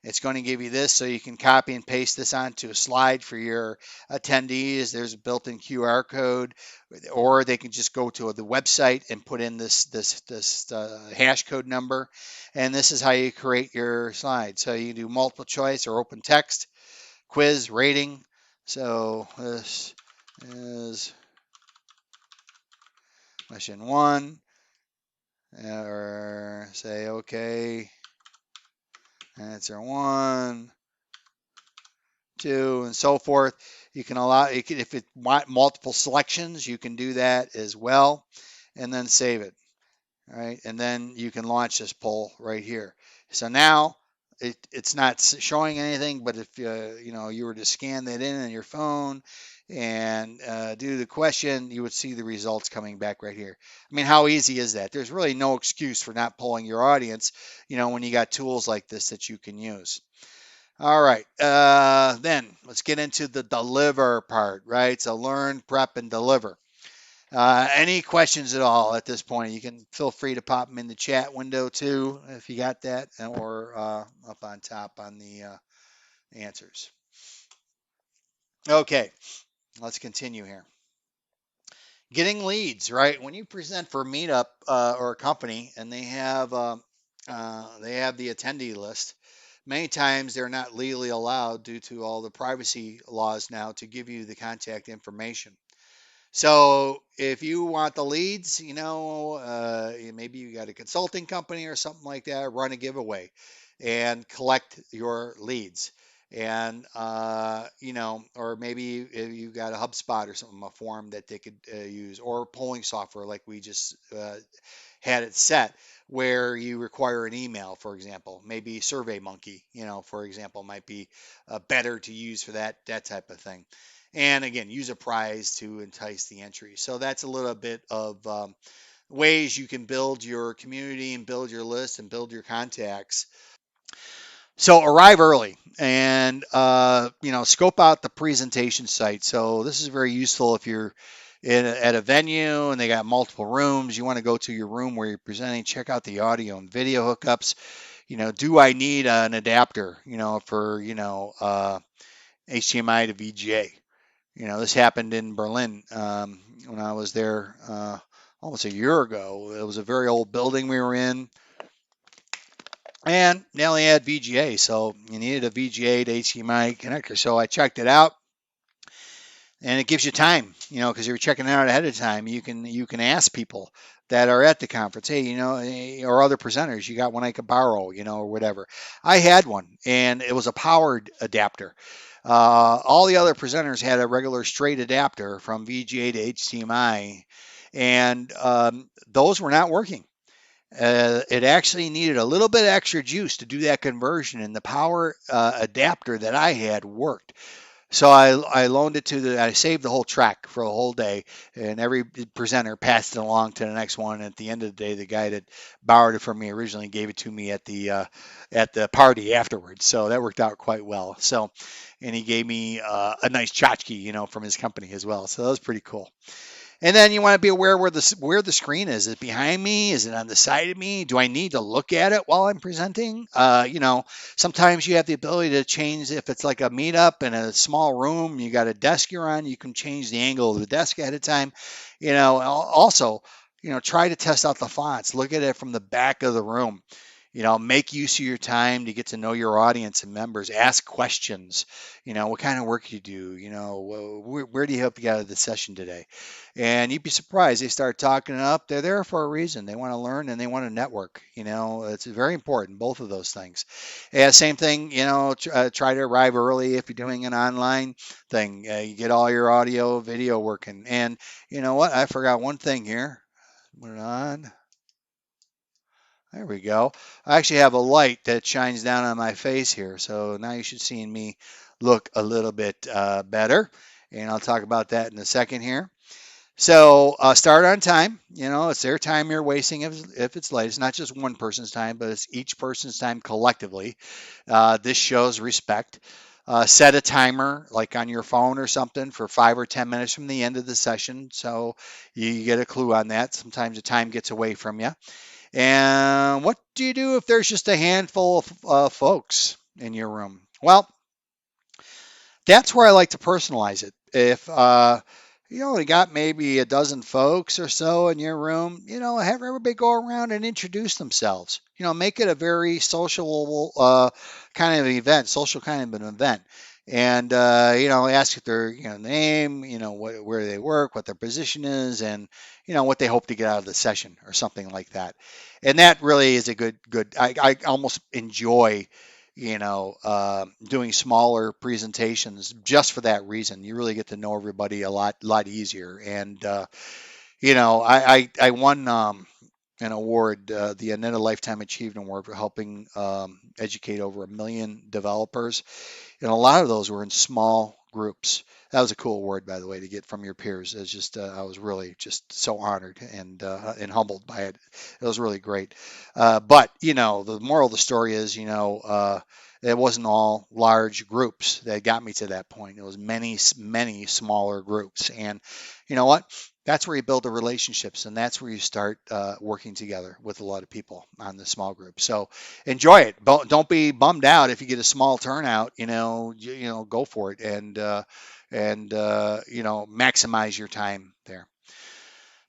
It's going to give you this, so you can copy and paste this onto a slide for your attendees. There's a built-in QR code, or they can just go to the website and put in this hash code number, and this is how you create your slide. So you do multiple choice or open text, quiz, rating. So this is question 1, or say okay, answer 1, 2, and so forth. You can if it want multiple selections, you can do that as well, and then save it. All right, and then you can launch this poll right here. So now it's not showing anything, but if you were to scan that in on your phone, and do the question, you would see the results coming back right here. I mean, how easy is that? There's really no excuse for not polling your audience, when you got tools like this that you can use. All right, then let's get into the deliver part, right? So learn, prep, and deliver. Any questions at all at this point? You can feel free to pop them in the chat window too, if you got that, or up on top on the answers. Okay, let's continue here. Getting leads, right? When you present for a meetup or a company, and they have the attendee list, many times they're not legally allowed due to all the privacy laws now to give you the contact information. So if you want the leads, maybe you got a consulting company or something like that, run a giveaway and collect your leads. And, or maybe if you got a HubSpot or something, a form that they could use, or polling software like we just had it set, where you require an email, for example. Maybe SurveyMonkey, for example, might be better to use for that type of thing. And again, use a prize to entice the entry. So that's a little bit of ways you can build your community and build your list and build your contacts. So arrive early and scope out the presentation site. So this is very useful if you're at a venue and they got multiple rooms. You want to go to your room where you're presenting, check out the audio and video hookups. Do I need an adapter? For HDMI to VGA. This happened in Berlin when I was there almost a year ago. It was a very old building we were in, and they only had VGA, so you needed a VGA to HDMI connector. So I checked it out, and it gives you time, because you're checking it out ahead of time. You can ask people that are at the conference, hey, or other presenters, you got one I could borrow, or whatever. I had one, and it was a powered adapter. All the other presenters had a regular straight adapter from VGA to HDMI, and those were not working. It actually needed a little bit extra juice to do that conversion, and the power adapter that I had worked. So I loaned it I saved the whole track for a whole day, and every presenter passed it along to the next one. And at the end of the day, the guy that borrowed it from me originally gave it to me at the party afterwards. So that worked out quite well. So, and he gave me a nice tchotchke, from his company as well. So that was pretty cool. And then you want to be aware where the screen is. Is it behind me? Is it on the side of me? Do I need to look at it while I'm presenting? Sometimes you have the ability to change if it's like a meetup in a small room. You got a desk you're on. You can change the angle of the desk ahead of time. Also, try to test out the fonts. Look at it from the back of the room. Make use of your time to get to know your audience and members. Ask questions. What kind of work you do? Where do you hope to get out of the session today? And you'd be surprised. They start talking up. They're there for a reason. They want to learn and they want to network. It's very important, both of those things. And same thing, try to arrive early if you're doing an online thing. You get all your audio, video working. And you know what? I forgot one thing here. Put it on. There we go. I actually have a light that shines down on my face here. So now you should see me look a little bit better. And I'll talk about that in a second here. So start on time. It's their time you're wasting if it's late. It's not just one person's time, but it's each person's time collectively. This shows respect. Set a timer like on your phone or something for 5 or 10 minutes from the end of the session. So you get a clue on that. Sometimes the time gets away from you. And what do you do if there's just a handful of folks in your room? Well, that's where I like to personalize it. If you only got maybe a dozen folks or so in your room, have everybody go around and introduce themselves. Make it a very social kind of event, social kind of an event. And ask if their name, where they work, what their position is, and what they hope to get out of the session or something like that. And that really is a good. I almost enjoy doing smaller presentations just for that reason. You really get to know everybody a lot easier. And I won an award, the Aneta Lifetime Achievement Award, for helping educate over 1 million developers, and a lot of those were in small groups. That was a cool word, by the way, to get from your peers. It's just I was really just so honored and humbled by it. It was really great. But the moral of the story is, it wasn't all large groups that got me to that point. It was many, many smaller groups, and you know what? That's where you build the relationships, and that's where you start working together with a lot of people on the small group. So enjoy it. Don't be bummed out if you get a small turnout. Go for it and maximize your time there.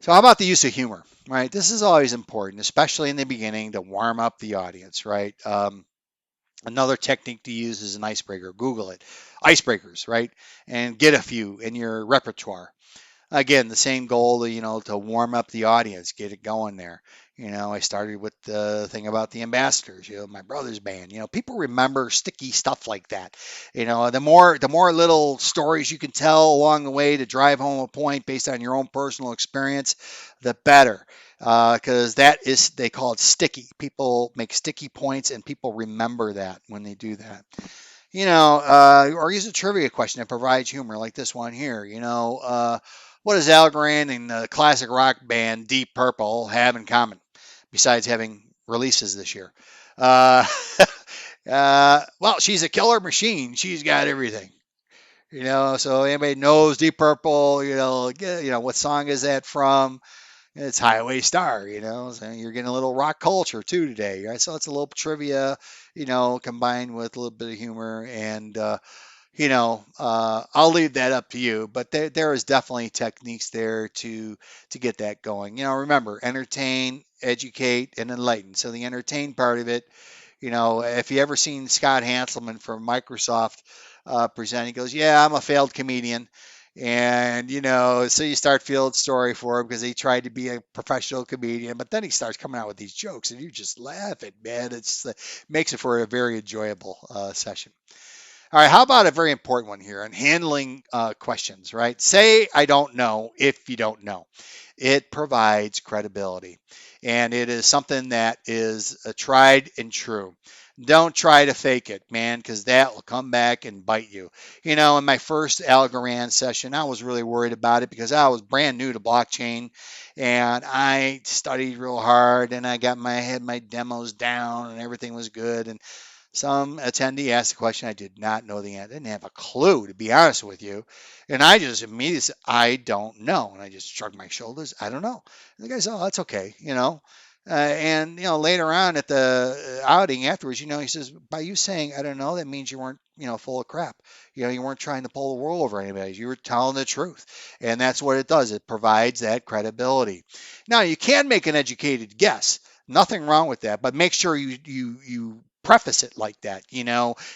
So how about the use of humor? Right, this is always important, especially in the beginning, to warm up the audience. Right. Another technique to use is an icebreaker. Google it, icebreakers, right, and get a few in your repertoire. Again, the same goal, to warm up the audience, get it going there. I started with the thing about the ambassadors, my brother's band. People remember sticky stuff like that. The more little stories you can tell along the way to drive home a point based on your own personal experience, the better. Because they call it sticky. People make sticky points, and people remember that when they do that. Or use a trivia question that provides humor, like this one here. What does Algorand and the classic rock band Deep Purple have in common, besides having releases this year? Uh, well, she's a killer machine. She's got everything. So anybody knows Deep Purple, what song is that from? It's Highway Star, so you're getting a little rock culture too today, right? So it's a little trivia, combined with a little bit of humor, and I'll leave that up to you. But there is definitely techniques there to get that going. Remember, entertain, educate, and enlighten. So the entertain part of it, if you ever seen Scott Hanselman from Microsoft present, he goes, "Yeah, I'm a failed comedian." And so you start feeling sorry for him because he tried to be a professional comedian, but then he starts coming out with these jokes, and you just laugh at, man. It's makes it for a very enjoyable session. All right, how about a very important one here on handling questions, right? Say, I don't know if you don't know. It provides credibility, and it is something that is tried and true. Don't try to fake it, man, because that will come back and bite you. In my first Algorand session, I was really worried about it because I was brand new to blockchain, and I studied real hard, and had my demos down, and everything was good. And some attendee asked a question I did not know the answer. I didn't have a clue, to be honest with you. And I just immediately said, I don't know. And I just shrugged my shoulders. I don't know. And the guy said, oh, that's okay. And later on at the outing afterwards, he says, by you saying, I don't know, that means you weren't, full of crap. You weren't trying to pull the wool over anybody. You were telling the truth. And that's what it does. It provides that credibility. Now, you can make an educated guess. Nothing wrong with that, but make sure you preface it like that.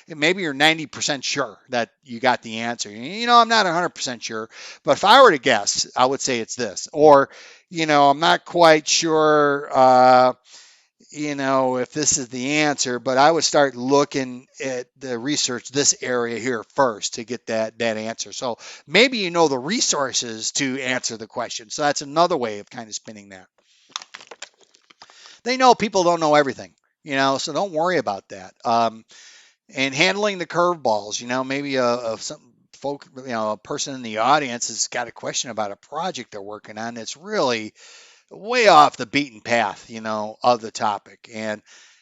Maybe you're 90% sure that you got the answer. I'm not 100% sure, but if I were to guess, I would say it's this. Or, I'm not quite sure, if this is the answer, but I would start looking at the research this area here first to get that answer. So maybe the resources to answer the question. So that's another way of kind of spinning that. They know people don't know everything, so don't worry about that. And handling the curveballs, maybe some folk, a person in the audience has got a question about a project they're working on that's really way off the beaten path, of the topic. And,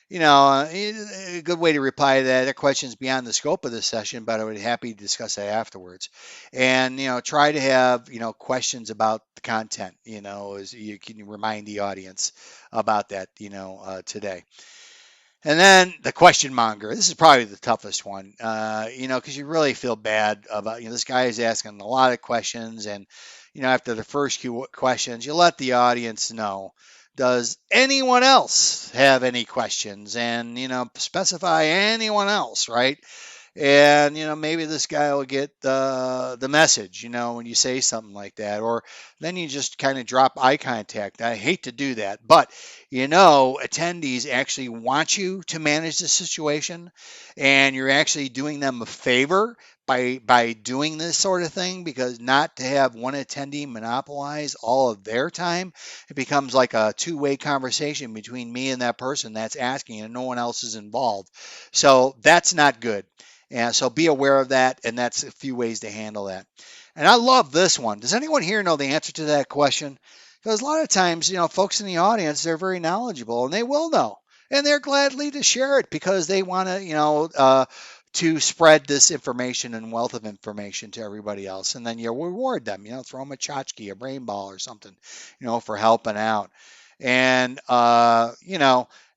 a good way to reply to that question is beyond the scope of this session, but I would be happy to discuss that afterwards. And, try to have, questions about the content, as you can remind the audience about that, today. And then the question monger. This is probably the toughest one, because you really feel bad about, this guy is asking a lot of questions. And, after the first few questions, you let the audience know, does anyone else have any questions? And, specify anyone else, right? And maybe this guy will get the message when you say something like that. Or then you just kind of drop eye contact. I hate to do that, but attendees actually want you to manage the situation, and you're actually doing them a favor by doing this sort of thing, because not to have one attendee monopolize all of their time, it becomes like a two-way conversation between me and that person that's asking, and no one else is involved. So that's not good. And so be aware of that, and that's a few ways to handle that. And I love this one. Does anyone here know the answer to that question? Because a lot of times, folks in the audience, they're very knowledgeable and they will know. And they're gladly to share it because they want to, to spread this information and wealth of information to everybody else. And then you reward them, throw them a tchotchke, a brain ball or something, for helping out. And,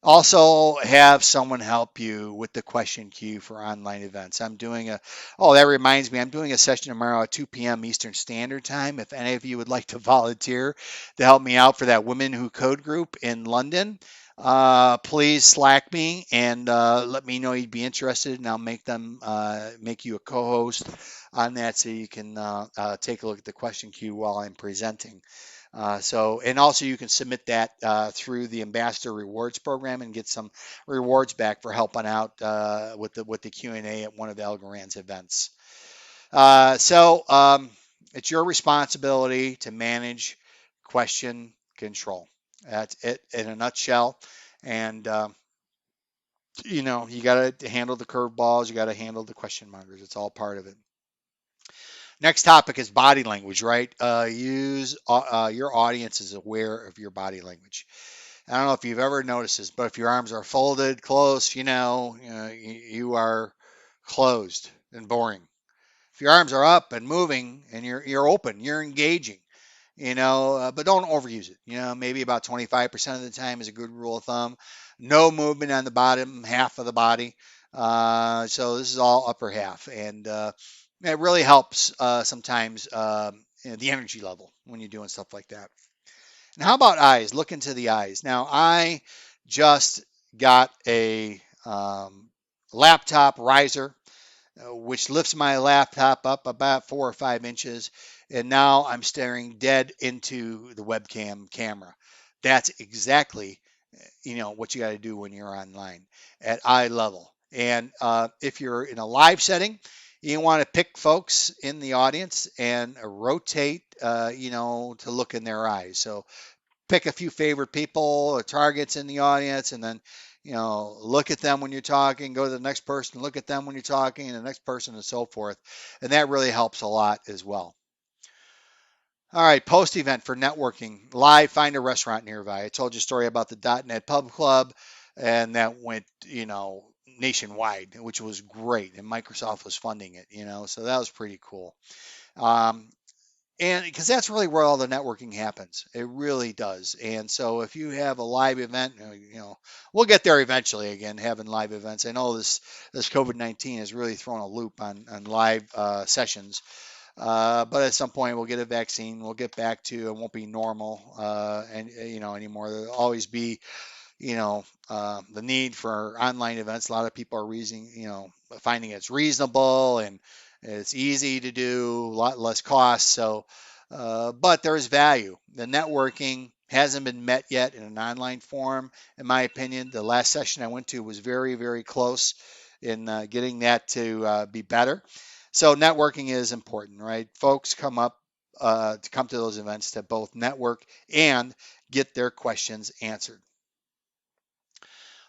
also have someone help you with the question queue for online events. That reminds me, I'm doing a session tomorrow at 2 p.m. Eastern Standard Time. If any of you would like to volunteer to help me out for that Women Who Code group in London, please Slack me and let me know you'd be interested, and I'll make you a co-host on that so you can take a look at the question queue while I'm presenting. And also you can submit that through the Ambassador Rewards program and get some rewards back for helping out with the Q&A at one of Algorand's events. It's your responsibility to manage question control. That's it in a nutshell. And you got to handle the curveballs. You got to handle the question markers. It's all part of it. Next topic is body language, right? Your audience is aware of your body language. I don't know if you've ever noticed this, but if your arms are folded close, you are closed and boring. If your arms are up and moving and you're open, you're engaging, but don't overuse it. Maybe about 25% of the time is a good rule of thumb. No movement on the bottom half of the body. So this is all upper half, and it really helps sometimes the energy level when you're doing stuff like that. And how about eyes? Look into the eyes. Now, I just got a laptop riser, which lifts my laptop up about 4 or 5 inches, and now I'm staring dead into the webcam camera. That's exactly what you got to do when you're online at eye level. And if you're in a live setting, you want to pick folks in the audience and rotate, to look in their eyes. So pick a few favorite people or targets in the audience, and then look at them when you're talking, go to the next person, look at them when you're talking, and the next person, and so forth. And that really helps a lot as well. All right, post event for networking. Live, find a restaurant nearby. I told you a story about the .NET Pub Club, and that went, nationwide, which was great. And Microsoft was funding it, so that was pretty cool. And because that's really where all the networking happens. It really does. And so if you have a live event, we'll get there eventually again, having live events. I know this COVID-19 has really thrown a loop on live sessions. But at some point we'll get a vaccine. We'll get back to it won't be normal anymore. There'll always be the need for online events. A lot of people are finding it's reasonable and it's easy to do, a lot less cost. So, but there is value. The networking hasn't been met yet in an online form, in my opinion. The last session I went to was very, very close in getting that to be better. So networking is important, right? Folks come to those events to both network and get their questions answered.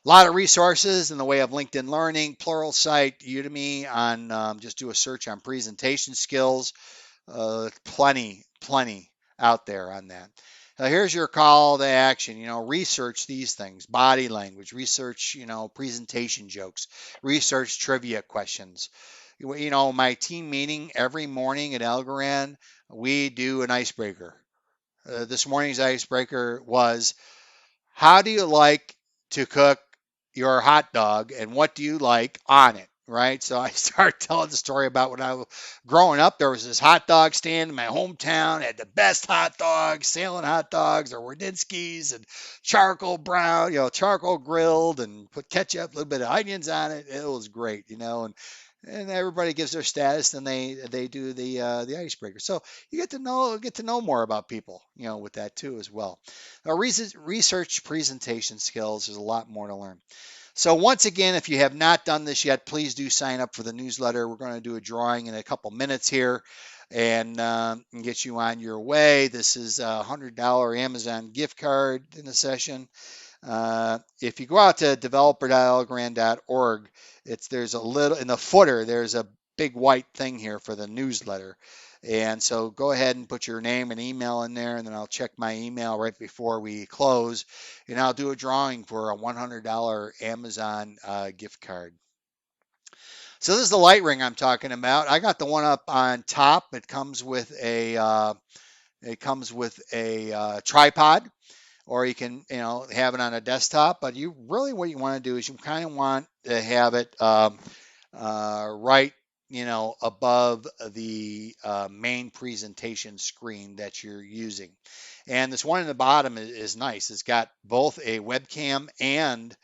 A lot of resources in the way of LinkedIn Learning, Pluralsight, Udemy. Just do a search on presentation skills. Plenty out there on that. Now here's your call to action. Research these things: body language, research, presentation jokes, research trivia questions. My team meeting every morning at Algorand, we do an icebreaker. This morning's icebreaker was, how do you like to cook your hot dog and what do you like on it? Right. So I started telling the story about when I was growing up. There was this hot dog stand in my hometown, had the best hot dogs, Salem hot dogs or Wardinski's, and charcoal brown, charcoal grilled, and put ketchup, a little bit of onions on it. It was great, and everybody gives their status, and they do the icebreaker. So you get to know more about people, with that too as well. Research presentation skills. There's a lot more to learn. So once again, if you have not done this yet, please do sign up for the newsletter. We're going to do a drawing in a couple minutes here and get you on your way. This is a $100 Amazon gift card in the session. If you go out to developer.algorand.org, there's a little in the footer. There's a big white thing here for the newsletter, and so go ahead and put your name and email in there, and then I'll check my email right before we close, and I'll do a drawing for a $100 Amazon gift card. So this is the light ring I'm talking about. I got the one up on top. It comes with a tripod, or you can have it on a desktop. But you really what you want to do is you kind of want to have it right above the main presentation screen that you're using. And this one in the bottom is nice. It's got both a webcam and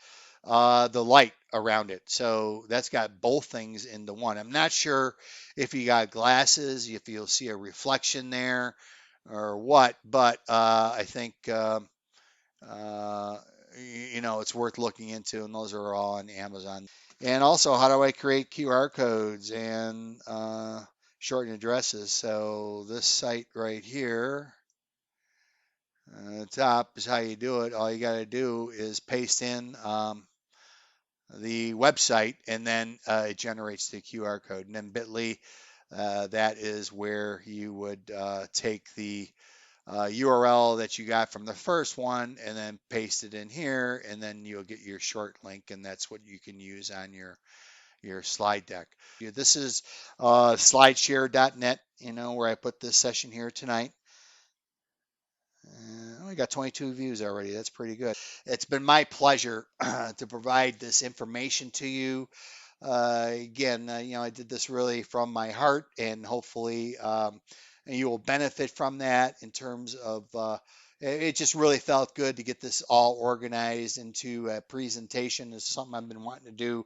the light around it. So that's got both things into one. I'm not sure if you got glasses, if you'll see a reflection there or what, but I think uh, it's worth looking into, and those are all on Amazon. And also, how do I create QR codes and shorten addresses? So this site right here, the top is how you do it. All you got to do is paste in the website, and then it generates the QR code. And then Bitly, that is where you would take the URL that you got from the first one and then paste it in here, and then you'll get your short link, and that's what you can use on your slide deck. This is slideshare.net, where I put this session here tonight. We got 22 views already. That's pretty good. It's been my pleasure to provide this information to you. Again, I did this really from my heart, and hopefully you will benefit from that in terms of it just really felt good to get this all organized into a presentation. It's something I've been wanting to do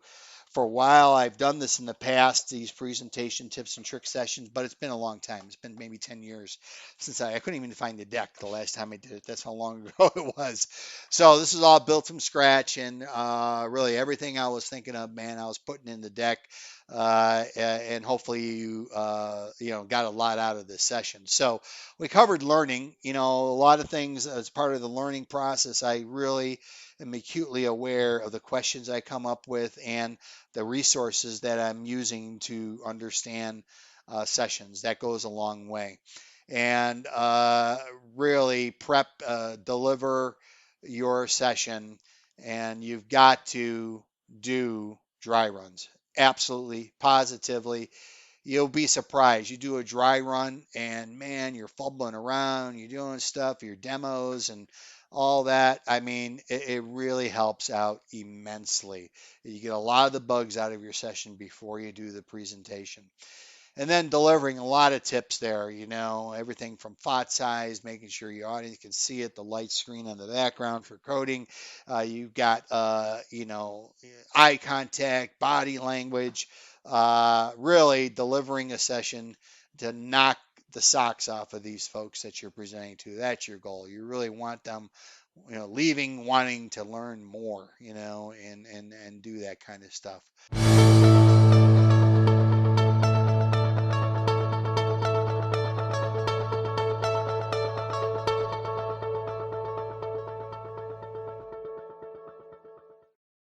for a while. I've done this in the past, these presentation tips and trick sessions, but it's been a long time. It's been maybe 10 years since I couldn't even find the deck the last time I did it. That's how long ago it was. So this is all built from scratch, and really everything I was thinking of, man, I was putting in the deck, and hopefully you got a lot out of this session. So we covered learning, a lot of things as part of the learning process. I really am acutely aware of the questions I come up with and the resources that I'm using to understand sessions. That goes a long way. And really deliver your session, and you've got to do dry runs. Absolutely, positively. You'll be surprised. You do a dry run, and man, you're fumbling around, you're doing stuff, your demos and all that. I mean, it really helps out immensely. You get a lot of the bugs out of your session before you do the presentation. And then delivering a lot of tips there, everything from font size, making sure your audience can see it, the light screen on the background for coding. You've got, eye contact, body language, really delivering a session to knock the socks off of these folks that you're presenting to. That's your goal. You really want them, leaving wanting to learn more, and do that kind of stuff.